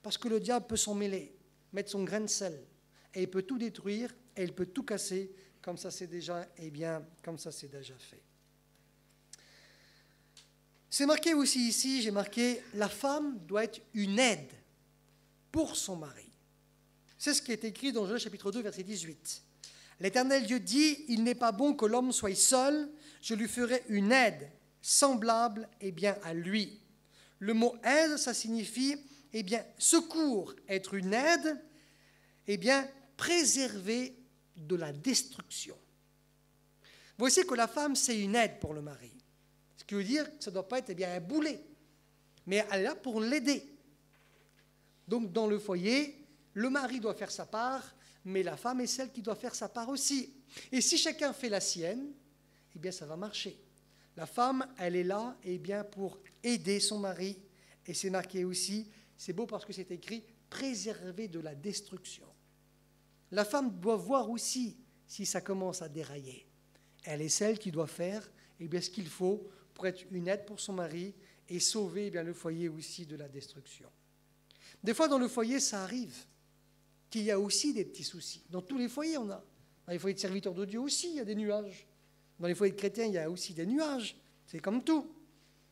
Parce que le diable peut s'en mêler, mettre son grain de sel, et il peut tout détruire, et il peut tout casser, comme ça c'est déjà fait. C'est marqué aussi ici, j'ai marqué, la femme doit être une aide pour son mari. C'est ce qui est écrit dans Genèse chapitre 2, verset 18. L'Éternel Dieu dit, il n'est pas bon que l'homme soit seul, je lui ferai une aide semblable à lui. Le mot aide, ça signifie secours, être une aide, préserver de la destruction. Voici que la femme, c'est une aide pour le mari. Ce qui veut dire que ça ne doit pas être un boulet, mais elle est là pour l'aider. Donc dans le foyer, le mari doit faire sa part, mais la femme est celle qui doit faire sa part aussi. Et si chacun fait la sienne, ça va marcher. La femme, elle est là pour aider son mari. Et c'est marqué aussi, c'est beau parce que c'est écrit, préserver de la destruction. La femme doit voir aussi si ça commence à dérailler. Elle est celle qui doit faire ce qu'il faut pour être une aide pour son mari et sauver le foyer aussi de la destruction. Des fois, dans le foyer, ça arrive qu'il y a aussi des petits soucis. Dans tous les foyers, on a Dans les foyers de serviteurs de Dieu aussi, il y a des nuages. Dans les foyers de chrétiens, il y a aussi des nuages. C'est comme tout.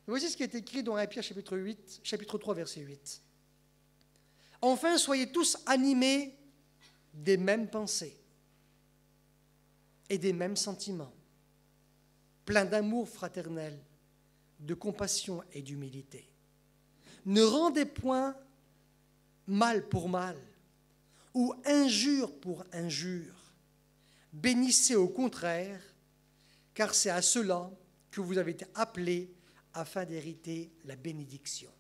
Voici ce qui est écrit dans 1 Pierre chapitre 3, verset 8. Enfin, soyez tous animés des mêmes pensées et des mêmes sentiments, pleins d'amour fraternel, de compassion et d'humilité. Ne rendez point mal pour mal ou injure pour injure. Bénissez au contraire, car c'est à cela que vous avez été appelés afin d'hériter la bénédiction.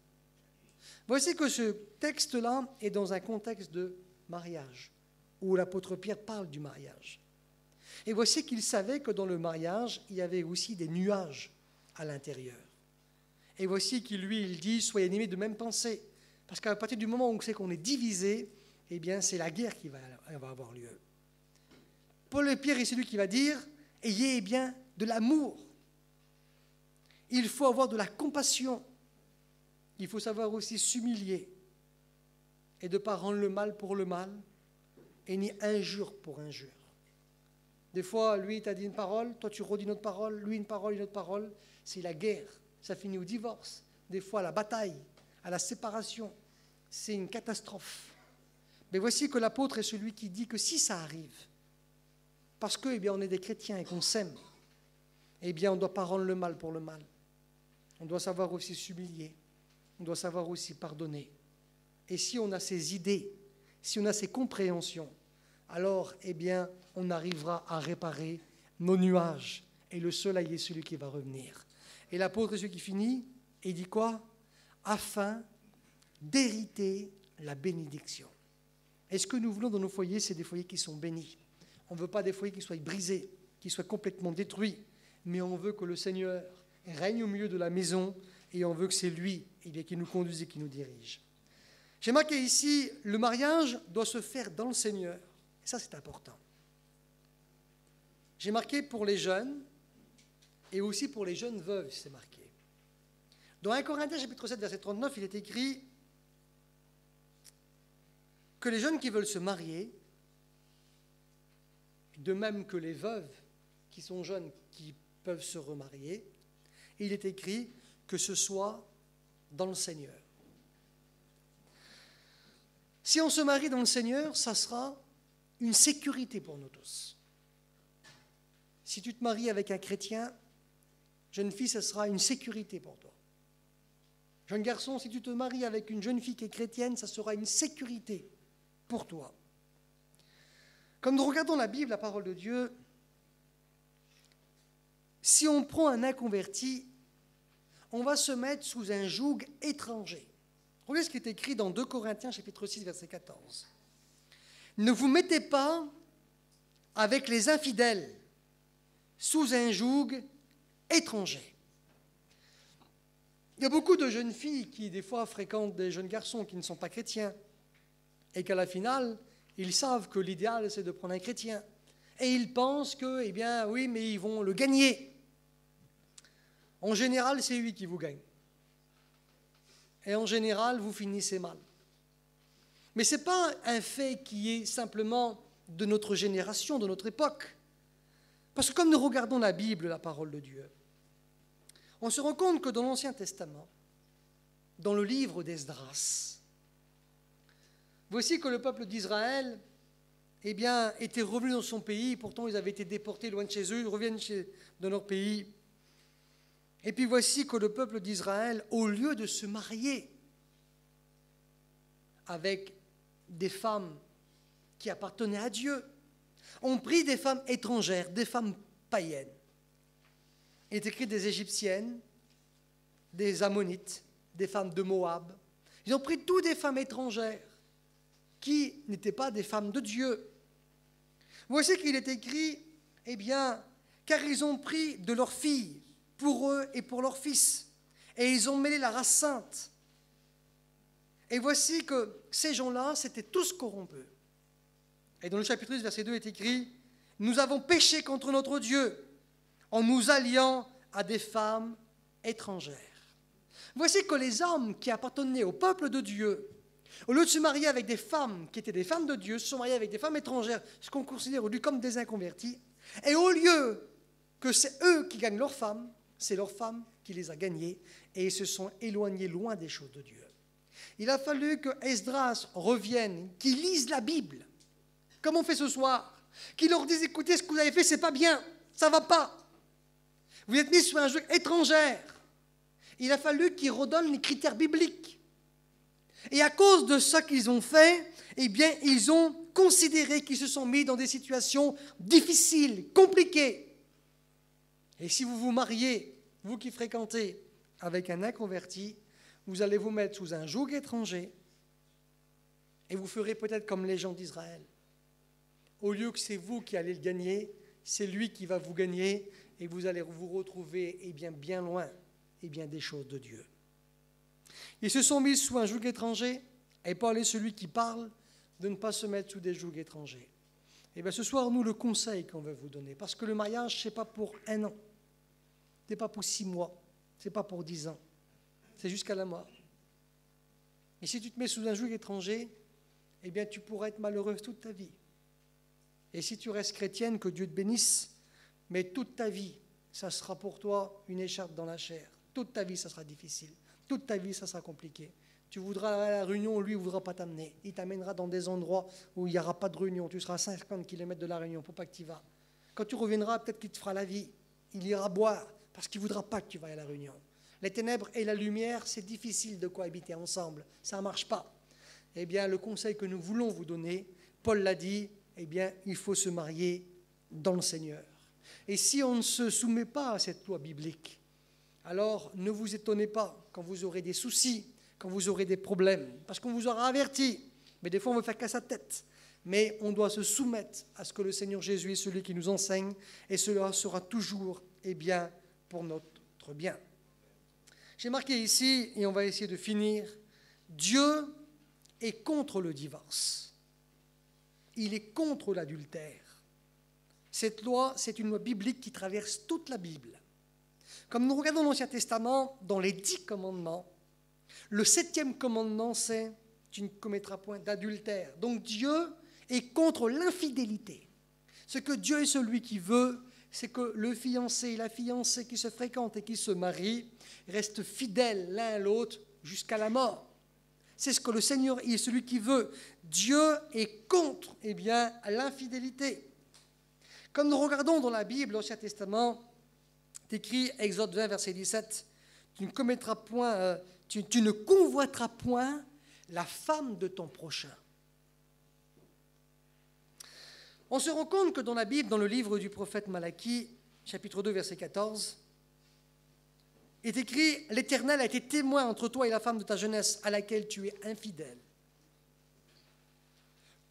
Voici que ce texte-là est dans un contexte de mariage, où l'apôtre Pierre parle du mariage. Et voici qu'il savait que dans le mariage, il y avait aussi des nuages à l'intérieur. Et voici qu'il il dit, soyez animés de même pensée. Parce qu'à partir du moment où on sait qu'on est divisé, eh bien, c'est la guerre qui va avoir lieu. Paul et Pierre est celui qui va dire, ayez bien de l'amour. Il faut avoir de la compassion. Il faut savoir aussi s'humilier et de ne pas rendre le mal pour le mal et ni injure pour injure. Des fois, lui, il t'a dit une parole, toi, tu redis une autre parole, lui, une autre parole. C'est la guerre. Ça finit au divorce. Des fois, à la bataille, à la séparation. C'est une catastrophe. Mais voici que l'apôtre est celui qui dit que si ça arrive, parce que, eh bien, on est des chrétiens et qu'on s'aime, eh bien, on ne doit pas rendre le mal pour le mal. On doit savoir aussi s'humilier. On doit savoir aussi pardonner. Et si on a ces idées, si on a ces compréhensions, alors, eh bien, on arrivera à réparer nos nuages. Et le soleil est celui qui va revenir. Et l'apôtre est celui qui finit, et il dit quoi? Afin d'hériter la bénédiction. Est-ce que nous voulons dans nos foyers, c'est des foyers qui sont bénis? On ne veut pas des foyers qui soient brisés, qui soient complètement détruits, mais on veut que le Seigneur règne au milieu de la maison et on veut que c'est lui qui nous conduise et qui nous dirige. J'ai marqué ici, le mariage doit se faire dans le Seigneur. Et ça, c'est important. J'ai marqué pour les jeunes et aussi pour les jeunes veuves, c'est marqué. Dans 1 Corinthiens, chapitre 7, verset 39, il est écrit que les jeunes qui veulent se marier, de même que les veuves qui sont jeunes, qui peuvent se remarier, il est écrit que ce soit dans le Seigneur. Si on se marie dans le Seigneur, ça sera une sécurité pour nous tous. Si tu te maries avec un chrétien, jeune fille, ça sera une sécurité pour toi. Jeune garçon, si tu te maries avec une jeune fille qui est chrétienne, ça sera une sécurité pour toi. Comme nous regardons la Bible, la parole de Dieu, si on prend un inconverti, on va se mettre sous un joug étranger. Regardez ce qui est écrit dans 2 Corinthiens, chapitre 6, verset 14. Ne vous mettez pas avec les infidèles sous un joug étranger. Il y a beaucoup de jeunes filles qui, des fois, fréquentent des jeunes garçons qui ne sont pas chrétiens et qu'à la finale, ils savent que l'idéal, c'est de prendre un chrétien. Et ils pensent que, eh bien, oui, mais ils vont le gagner. En général, c'est lui qui vous gagne. Et en général, vous finissez mal. Mais ce n'est pas un fait qui est simplement de notre génération, de notre époque. Parce que comme nous regardons la Bible, la parole de Dieu, on se rend compte que dans l'Ancien Testament, dans le livre d'Esdras, voici que le peuple d'Israël, eh bien, était revenu dans son pays, pourtant ils avaient été déportés loin de chez eux, ils reviennent dans leur pays. Et puis voici que le peuple d'Israël, au lieu de se marier avec des femmes qui appartenaient à Dieu, ont pris des femmes étrangères, des femmes païennes. Il est écrit des Égyptiennes, des Ammonites, des femmes de Moab. Ils ont pris toutes des femmes étrangères qui n'étaient pas des femmes de Dieu. Voici qu'il est écrit, eh bien, car ils ont pris de leurs filles pour eux et pour leurs fils, et ils ont mêlé la race sainte. Et voici que ces gens-là, c'était tous corrompus. Et dans le chapitre 10, verset 2 est écrit, « Nous avons péché contre notre Dieu en nous alliant à des femmes étrangères. » Voici que les hommes qui appartenaient au peuple de Dieu Au lieu de se marier avec des femmes qui étaient des femmes de Dieu, se sont mariés avec des femmes étrangères, ce qu'on considère aujourd'hui comme des inconvertis. Et au lieu que c'est eux qui gagnent leurs femmes, c'est leur femme qui les a gagnées et ils se sont éloignés loin des choses de Dieu. Il a fallu que Esdras revienne, qu'il lise la Bible, comme on fait ce soir, qu'il leur dise, écoutez, ce que vous avez fait, c'est pas bien, ça va pas. Vous êtes mis sur un jeu étrangère. Il a fallu qu'ils redonnent les critères bibliques. Et à cause de ce qu'ils ont fait, eh bien, ils ont considéré qu'ils se sont mis dans des situations difficiles, compliquées. Et si vous vous mariez, vous qui fréquentez avec un inconverti, vous allez vous mettre sous un joug étranger et vous ferez peut-être comme les gens d'Israël. Au lieu que c'est vous qui allez le gagner, c'est lui qui va vous gagner et vous allez vous retrouver bien loin des choses de Dieu. Ils se sont mis sous un joug étranger et Paul est celui qui parle de ne pas se mettre sous des jougs étrangers. Et bien ce soir, nous, le conseil qu'on veut vous donner, parce que le mariage, ce n'est pas pour 1 an, ce n'est pas pour 6 mois, ce n'est pas pour 10 ans, c'est jusqu'à la mort. Et si tu te mets sous un joug étranger, eh bien tu pourras être malheureuse toute ta vie. Et si tu restes chrétienne, que Dieu te bénisse, mais toute ta vie, ça sera pour toi une écharpe dans la chair. Toute ta vie, ça sera difficile. Toute ta vie, ça sera compliqué. Tu voudras aller à la réunion, lui, il ne voudra pas t'amener. Il t'amènera dans des endroits où il n'y aura pas de réunion. Tu seras à 50 km de la réunion pour pas que tu y vas. Quand tu reviendras, peut-être qu'il te fera la vie. Il ira boire parce qu'il ne voudra pas que tu vayes à la réunion. Les ténèbres et la lumière, c'est difficile de cohabiter ensemble. Ça ne marche pas. Eh bien, le conseil que nous voulons vous donner, Paul l'a dit, eh bien, il faut se marier dans le Seigneur. Et si on ne se soumet pas à cette loi biblique, alors ne vous étonnez pas quand vous aurez des soucis, quand vous aurez des problèmes, parce qu'on vous aura averti. Mais des fois, on veut faire qu'à sa tête. Mais on doit se soumettre à ce que le Seigneur Jésus est celui qui nous enseigne, et cela sera toujours pour notre bien. J'ai marqué ici, et on va essayer de finir, Dieu est contre le divorce. Il est contre l'adultère. Cette loi, c'est une loi biblique qui traverse toute la Bible. Comme nous regardons l'Ancien Testament, dans les 10 commandements, le 7e commandement, c'est « tu ne commettras point d'adultère ». Donc Dieu est contre l'infidélité. Ce que Dieu est celui qui veut, c'est que le fiancé et la fiancée qui se fréquentent et qui se marient restent fidèles l'un à l'autre jusqu'à la mort. C'est ce que le Seigneur est celui qui veut. Dieu est contre l'infidélité. Comme nous regardons dans la Bible, l'Ancien Testament, c'est écrit, Exode 20, verset 17, tu ne commettras point, tu ne convoiteras point la femme de ton prochain. On se rend compte que dans la Bible, dans le livre du prophète Malachie, chapitre 2, verset 14, est écrit, l'Éternel a été témoin entre toi et la femme de ta jeunesse à laquelle tu es infidèle.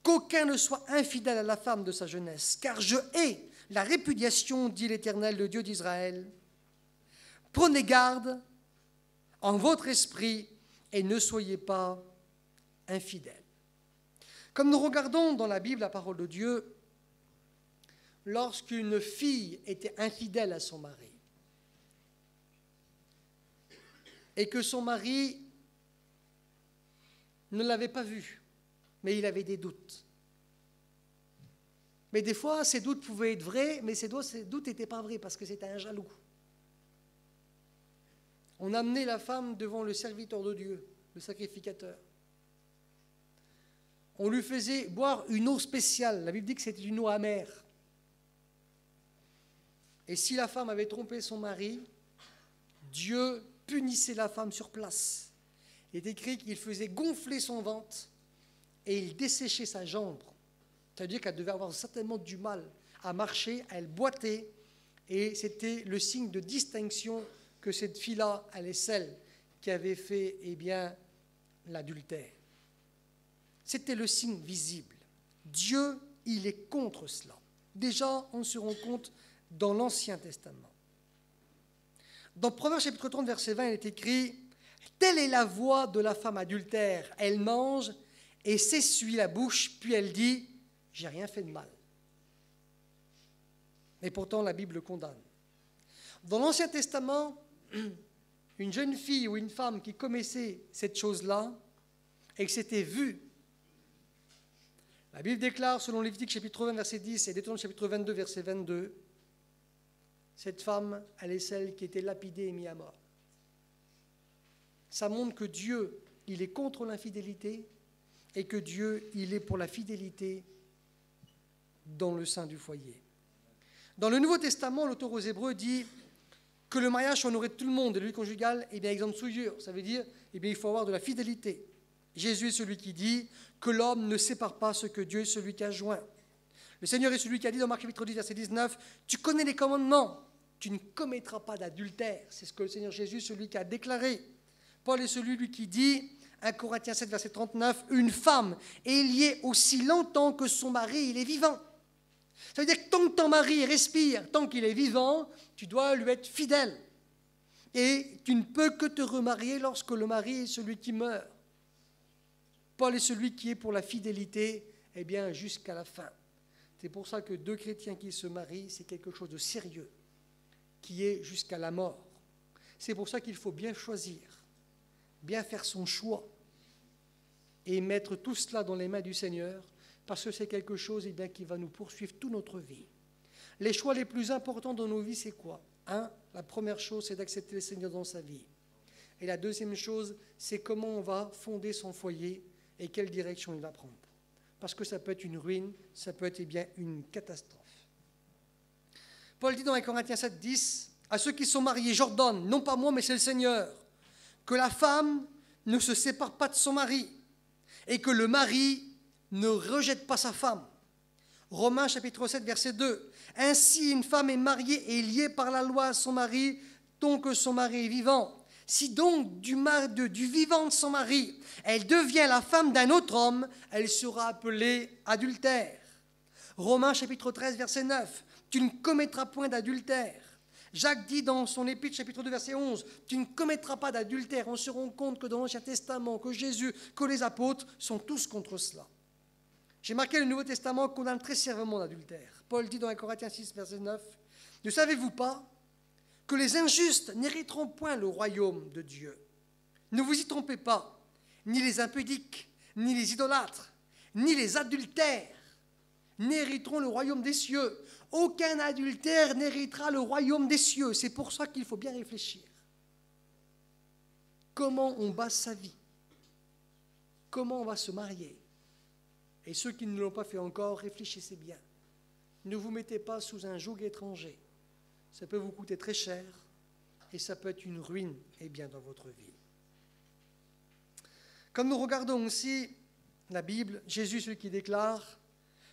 Qu'aucun ne soit infidèle à la femme de sa jeunesse, car je hais la répudiation, dit l'Éternel, le Dieu d'Israël. Prenez garde en votre esprit et ne soyez pas infidèles. Comme nous regardons dans la Bible la parole de Dieu, lorsqu'une fille était infidèle à son mari, et que son mari ne l'avait pas vue, mais il avait des doutes. Mais des fois, ces doutes pouvaient être vrais, mais ces doutes n'étaient pas vrais parce que c'était un jaloux. On amenait la femme devant le serviteur de Dieu, le sacrificateur. On lui faisait boire une eau spéciale. La Bible dit que c'était une eau amère. Et si la femme avait trompé son mari, Dieu punissait la femme sur place. Il est écrit qu'il faisait gonfler son ventre et il desséchait sa jambe. C'est-à-dire qu'elle devait avoir certainement du mal à marcher, elle boitait, et c'était le signe de distinction que cette fille-là, elle est celle qui avait fait l'adultère. C'était le signe visible. Dieu, il est contre cela. Déjà, on se rend compte dans l'Ancien Testament. Dans Proverbe chapitre 30, verset 20, il est écrit « Telle est la voix de la femme adultère. Elle mange et s'essuie la bouche, puis elle dit « J'ai rien fait de mal. » Mais pourtant, la Bible le condamne. Dans l'Ancien Testament, une jeune fille ou une femme qui commettait cette chose-là, et que c'était vu. La Bible déclare, selon Lévitique chapitre 20, verset 10 et Deutéronome chapitre 22, verset 22, cette femme, elle est celle qui était lapidée et mise à mort. Ça montre que Dieu, il est contre l'infidélité et que Dieu, il est pour la fidélité dans le sein du foyer. Dans le Nouveau Testament, l'auteur aux Hébreux dit que le mariage honorait tout le monde et le conjugal, eh bien, exemple souillure. Ça veut dire, eh bien, il faut avoir de la fidélité. Jésus est celui qui dit que l'homme ne sépare pas ce que Dieu est celui qui a joint. Le Seigneur est celui qui a dit dans Marc chapitre 10, verset 19, « Tu connais les commandements, tu ne commettras pas d'adultère. » C'est ce que le Seigneur Jésus est celui qui a déclaré. Paul est celui lui qui dit, 1 Corinthiens 7, verset 39, « Une femme est liée aussi longtemps que son mari il est vivant. » Ça veut dire que tant que ton mari respire, tant qu'il est vivant, tu dois lui être fidèle. Et tu ne peux que te remarier lorsque le mari est celui qui meurt. Paul est celui qui est pour la fidélité, eh bien, jusqu'à la fin. C'est pour ça que deux chrétiens qui se marient, c'est quelque chose de sérieux, qui est jusqu'à la mort. C'est pour ça qu'il faut bien choisir, bien faire son choix et mettre tout cela dans les mains du Seigneur, parce que c'est quelque chose eh bien, qui va nous poursuivre toute notre vie. Les choix les plus importants dans nos vies, c'est quoi ? La première chose, c'est d'accepter le Seigneur dans sa vie. Et la deuxième chose, c'est comment on va fonder son foyer et quelle direction il va prendre. Parce que ça peut être une ruine, ça peut être eh bien, une catastrophe. Paul dit dans 1 Corinthiens 7, 10, « À ceux qui sont mariés, j'ordonne, non pas moi, mais c'est le Seigneur, que la femme ne se sépare pas de son mari et que le mari ne rejette pas sa femme. » Romains chapitre 7, verset 2. « Ainsi, une femme est mariée et liée par la loi à son mari, tant que son mari est vivant. Si donc du vivant de son mari, elle devient la femme d'un autre homme, elle sera appelée adultère. » Romains chapitre 13, verset 9. « Tu ne commettras point d'adultère. » Jacques dit dans son épître, chapitre 2, verset 11, « Tu ne commettras pas d'adultère. » On se rend compte que dans l'Ancien Testament, que Jésus, que les apôtres sont tous contre cela. J'ai marqué le Nouveau Testament condamne très sévèrement l'adultère. Paul dit dans 1 Corinthiens 6, verset 9, « Ne savez-vous pas que les injustes n'hériteront point le royaume de Dieu? Ne vous y trompez pas, ni les impudiques, ni les idolâtres, ni les adultères n'hériteront le royaume des cieux. Aucun adultère n'héritera le royaume des cieux. » C'est pour ça qu'il faut bien réfléchir. Comment on base sa vie? Comment on va se marier? Et ceux qui ne l'ont pas fait encore, réfléchissez bien. Ne vous mettez pas sous un joug étranger. Ça peut vous coûter très cher et ça peut être une ruine eh bien, dans votre vie. Comme nous regardons aussi la Bible, Jésus, celui qui déclare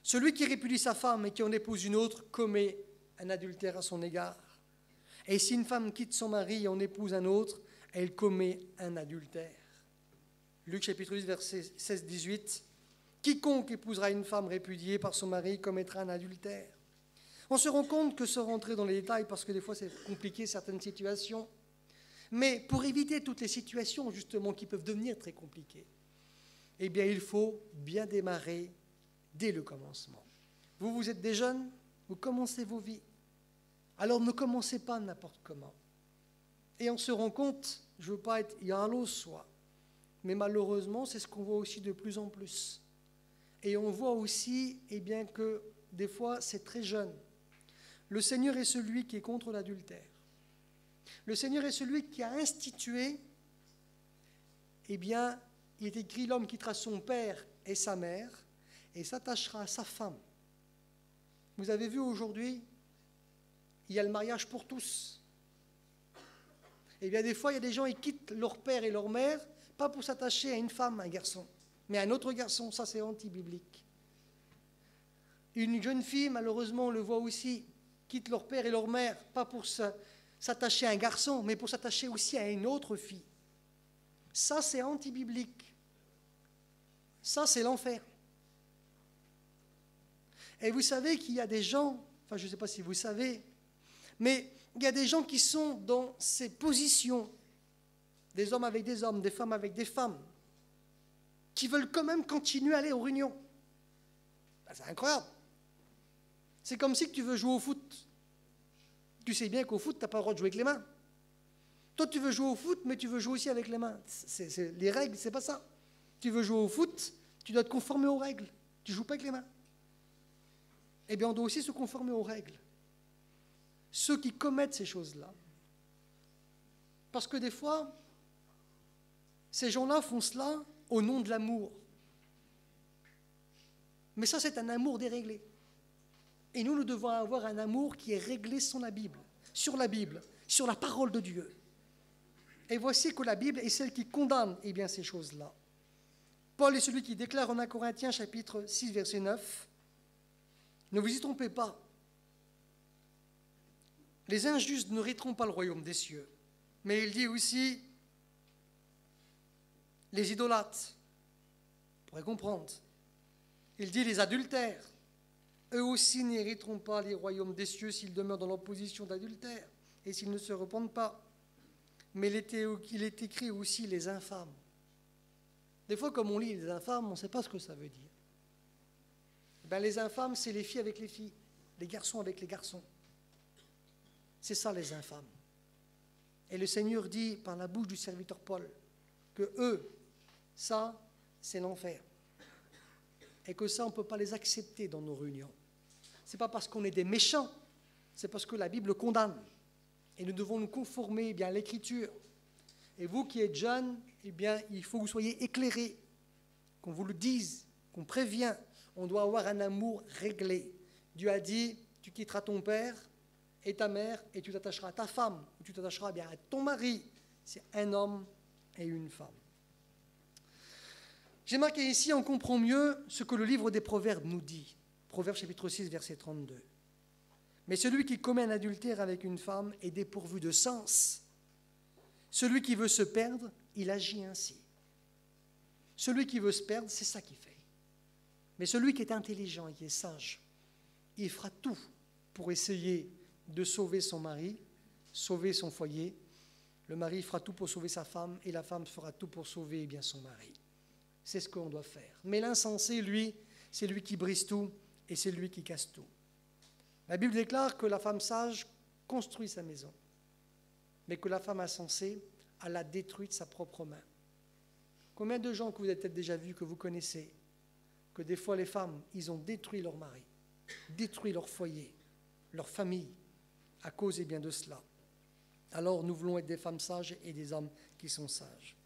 « Celui qui répudie sa femme et qui en épouse une autre commet un adultère à son égard. Et si une femme quitte son mari et en épouse un autre, elle commet un adultère. » Luc chapitre 10, verset 16-18. « Quiconque épousera une femme répudiée par son mari commettra un adultère. » On se rend compte que sans rentrer dans les détails, parce que des fois c'est compliqué certaines situations, mais pour éviter toutes les situations justement qui peuvent devenir très compliquées, eh bien il faut bien démarrer dès le commencement. Vous êtes des jeunes, vous commencez vos vies. Alors ne commencez pas n'importe comment. Et on se rend compte, je ne veux pas être yalo soi, mais malheureusement c'est ce qu'on voit aussi de plus en plus. Et on voit aussi eh bien, que des fois c'est très jeune. Le Seigneur est celui qui est contre l'adultère. Le Seigneur est celui qui a institué, eh bien, il est écrit l'homme quittera son père et sa mère et s'attachera à sa femme. Vous avez vu aujourd'hui, il y a le mariage pour tous. Eh bien, des fois, il y a des gens qui quittent leur père et leur mère, pas pour s'attacher à une femme, un garçon, mais à un autre garçon. Ça, c'est anti-biblique. Une jeune fille, malheureusement, on le voit aussi, quitte leur père et leur mère, pas pour s'attacher à un garçon, mais pour s'attacher aussi à une autre fille. Ça, c'est anti-biblique. Ça, c'est l'enfer. Et vous savez qu'il y a des gens, enfin, je ne sais pas si vous savez, mais il y a des gens qui sont dans ces positions, des hommes avec des hommes, des femmes avec des femmes, qui veulent quand même continuer à aller aux réunions. Ben, c'est incroyable. C'est comme si tu veux jouer au foot. Tu sais bien qu'au foot, tu n'as pas le droit de jouer avec les mains. Toi, tu veux jouer au foot, mais tu veux jouer aussi avec les mains. Les règles, c'est pas ça. Tu veux jouer au foot, tu dois te conformer aux règles. Tu ne joues pas avec les mains. Eh bien, on doit aussi se conformer aux règles. Ceux qui commettent ces choses-là. Parce que des fois, ces gens-là font cela au nom de l'amour. Mais ça, c'est un amour déréglé. Et nous devons avoir un amour qui est réglé sur la Bible, sur la parole de Dieu. Et voici que la Bible est celle qui condamne ces choses-là. Paul est celui qui déclare en 1 Corinthiens chapitre 6, verset 9, « Ne vous y trompez pas, les injustes n'hériteront pas le royaume des cieux. » Mais il dit aussi, les idolâtres, vous pourrez comprendre. Il dit les adultères, eux aussi n'hériteront pas les royaumes des cieux s'ils demeurent dans leur position d'adultère et s'ils ne se repentent pas. Mais il est écrit aussi les infâmes. Des fois, comme on lit les infâmes, on ne sait pas ce que ça veut dire. Les infâmes, c'est les filles avec les filles, les garçons avec les garçons. C'est ça les infâmes. Et le Seigneur dit par la bouche du serviteur Paul que eux, ça, c'est l'enfer. Et que ça, on ne peut pas les accepter dans nos réunions. Ce n'est pas parce qu'on est des méchants, c'est parce que la Bible condamne. Et nous devons nous conformer à l'Écriture. Et vous qui êtes jeunes, il faut que vous soyez éclairés, qu'on vous le dise, qu'on prévient. On doit avoir un amour réglé. Dieu a dit, tu quitteras ton père et ta mère et tu t'attacheras à ta femme, ou tu t'attacheras à ton mari. C'est un homme et une femme. J'ai marqué ici, on comprend mieux ce que le livre des Proverbes nous dit. Proverbes chapitre 6, verset 32. Mais celui qui commet un adultère avec une femme est dépourvu de sens. Celui qui veut se perdre, il agit ainsi. Celui qui veut se perdre, c'est ça qu'il fait. Mais celui qui est intelligent et qui est sage, il fera tout pour essayer de sauver son mari, sauver son foyer. Le mari fera tout pour sauver sa femme et la femme fera tout pour sauver son mari. C'est ce qu'on doit faire. Mais l'insensé, lui, c'est lui qui brise tout et c'est lui qui casse tout. La Bible déclare que la femme sage construit sa maison, mais que la femme insensée, elle a détruit de sa propre main. Combien de gens que vous avez peut-être déjà vus, que vous connaissez, que des fois les femmes, ils ont détruit leur mari, détruit leur foyer, leur famille, à cause de cela. Alors nous voulons être des femmes sages et des hommes qui sont sages.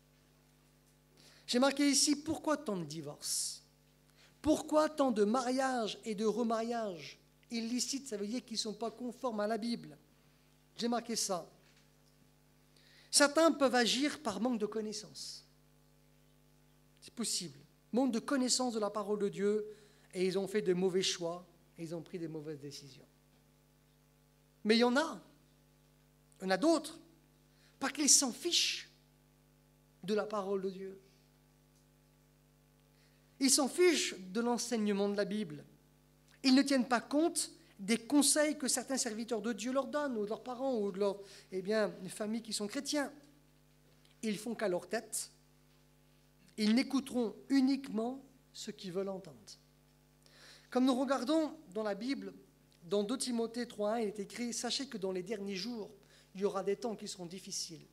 J'ai marqué ici, pourquoi tant de divorces? Pourquoi tant de mariages et de remariages illicites? Ça veut dire qu'ils ne sont pas conformes à la Bible. J'ai marqué ça. Certains peuvent agir par manque de connaissance. C'est possible. Manque de connaissance de la parole de Dieu, et ils ont fait de mauvais choix, et ils ont pris des mauvaises décisions. Mais il y en a d'autres, pas qu'ils s'en fichent de la parole de Dieu. Ils s'en fichent de l'enseignement de la Bible. Ils ne tiennent pas compte des conseils que certains serviteurs de Dieu leur donnent, ou de leurs parents, ou de leurs familles qui sont chrétiens. Ils font qu'à leur tête. Ils n'écouteront uniquement ce qu'ils veulent entendre. Comme nous regardons dans la Bible, dans 2 Timothée 3.1, il est écrit « Sachez que dans les derniers jours, il y aura des temps qui seront difficiles. »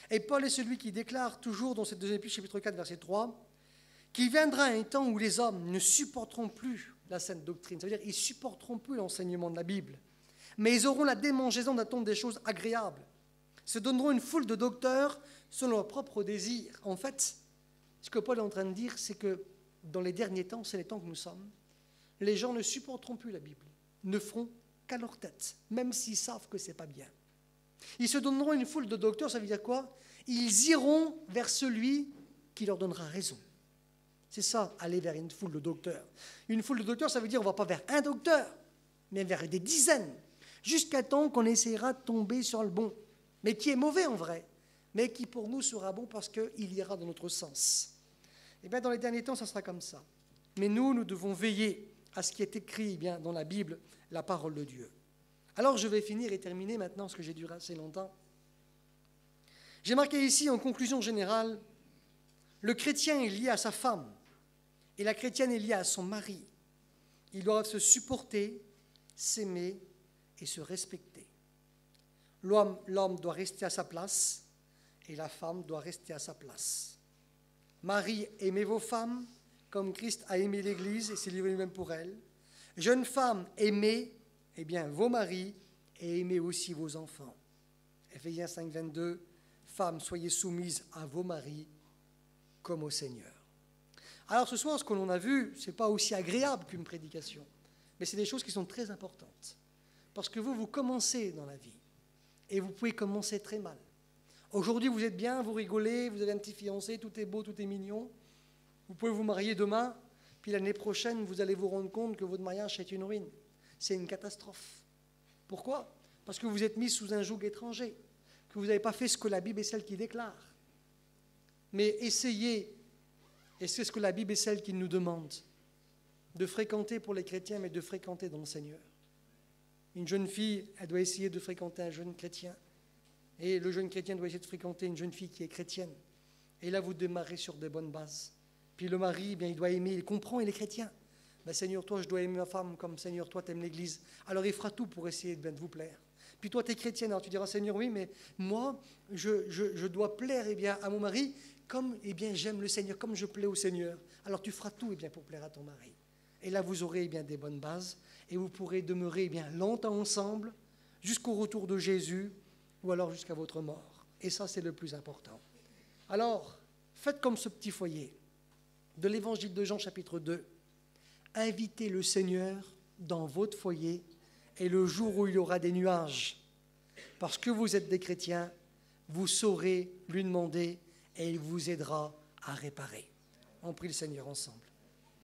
Et Paul est celui qui déclare toujours dans cette 2e épître, chapitre 4, verset 3, qu'il viendra un temps où les hommes ne supporteront plus la sainte doctrine. Ça veut dire qu'ils ne supporteront plus l'enseignement de la Bible. Mais ils auront la démangeaison d'attendre des choses agréables. Se donneront une foule de docteurs selon leurs propres désirs. En fait, ce que Paul est en train de dire, c'est que dans les derniers temps, c'est les temps que nous sommes, les gens ne supporteront plus la Bible, ne feront qu'à leur tête, même s'ils savent que ce n'est pas bien. Ils se donneront une foule de docteurs, ça veut dire quoi? Ils iront vers celui qui leur donnera raison. C'est ça, aller vers une foule de docteurs. Une foule de docteurs, ça veut dire on ne va pas vers un docteur, mais vers des dizaines, jusqu'à temps qu'on essaiera de tomber sur le bon, mais qui est mauvais en vrai, mais qui pour nous sera bon parce qu'il ira dans notre sens. Et bien dans les derniers temps, ça sera comme ça. Mais nous devons veiller à ce qui est écrit dans la Bible, la parole de Dieu. Alors je vais finir et terminer maintenant, parce que j'ai duré assez longtemps. J'ai marqué ici, en conclusion générale, le chrétien est lié à sa femme et la chrétienne est liée à son mari. Ils doivent se supporter, s'aimer et se respecter. L'homme doit rester à sa place et la femme doit rester à sa place. Marie, aimez vos femmes, comme Christ a aimé l'Église et s'est livré lui-même pour elle. Jeunes femmes, aimez vos maris et aimez aussi vos enfants. Éphésiens 5, 22, femmes, soyez soumises à vos maris comme au Seigneur. Alors ce soir, ce que l'on a vu, ce n'est pas aussi agréable qu'une prédication, mais c'est des choses qui sont très importantes. Parce que vous commencez dans la vie, et vous pouvez commencer très mal. Aujourd'hui, vous êtes bien, vous rigolez, vous avez un petit fiancé, tout est beau, tout est mignon. Vous pouvez vous marier demain, puis l'année prochaine, vous allez vous rendre compte que votre mariage est une ruine. C'est une catastrophe. Pourquoi ? Parce que vous êtes mis sous un joug étranger, que vous n'avez pas fait ce que la Bible est celle qui déclare. Mais essayez, et c'est ce que la Bible est celle qui nous demande, de fréquenter pour les chrétiens, mais de fréquenter dans le Seigneur. Une jeune fille, elle doit essayer de fréquenter un jeune chrétien. Et le jeune chrétien doit essayer de fréquenter une jeune fille qui est chrétienne. Et là, vous démarrez sur de bonnes bases. Puis le mari, il doit aimer, il comprend, il est chrétien. Seigneur, toi, je dois aimer ma femme comme Seigneur, toi, tu aimes l'Église. Alors il fera tout pour essayer de vous plaire. Puis toi, tu es chrétienne, alors tu diras, Seigneur, oui, mais moi, je dois plaire à mon mari comme j'aime le Seigneur, comme je plais au Seigneur. Alors tu feras tout pour plaire à ton mari. Et là, vous aurez des bonnes bases et vous pourrez demeurer longtemps ensemble jusqu'au retour de Jésus ou alors jusqu'à votre mort. Et ça, c'est le plus important. Alors, faites comme ce petit foyer de l'évangile de Jean, chapitre 2. Invitez le Seigneur dans votre foyer et le jour où il y aura des nuages, parce que vous êtes des chrétiens, vous saurez lui demander et il vous aidera à réparer. On prie le Seigneur ensemble.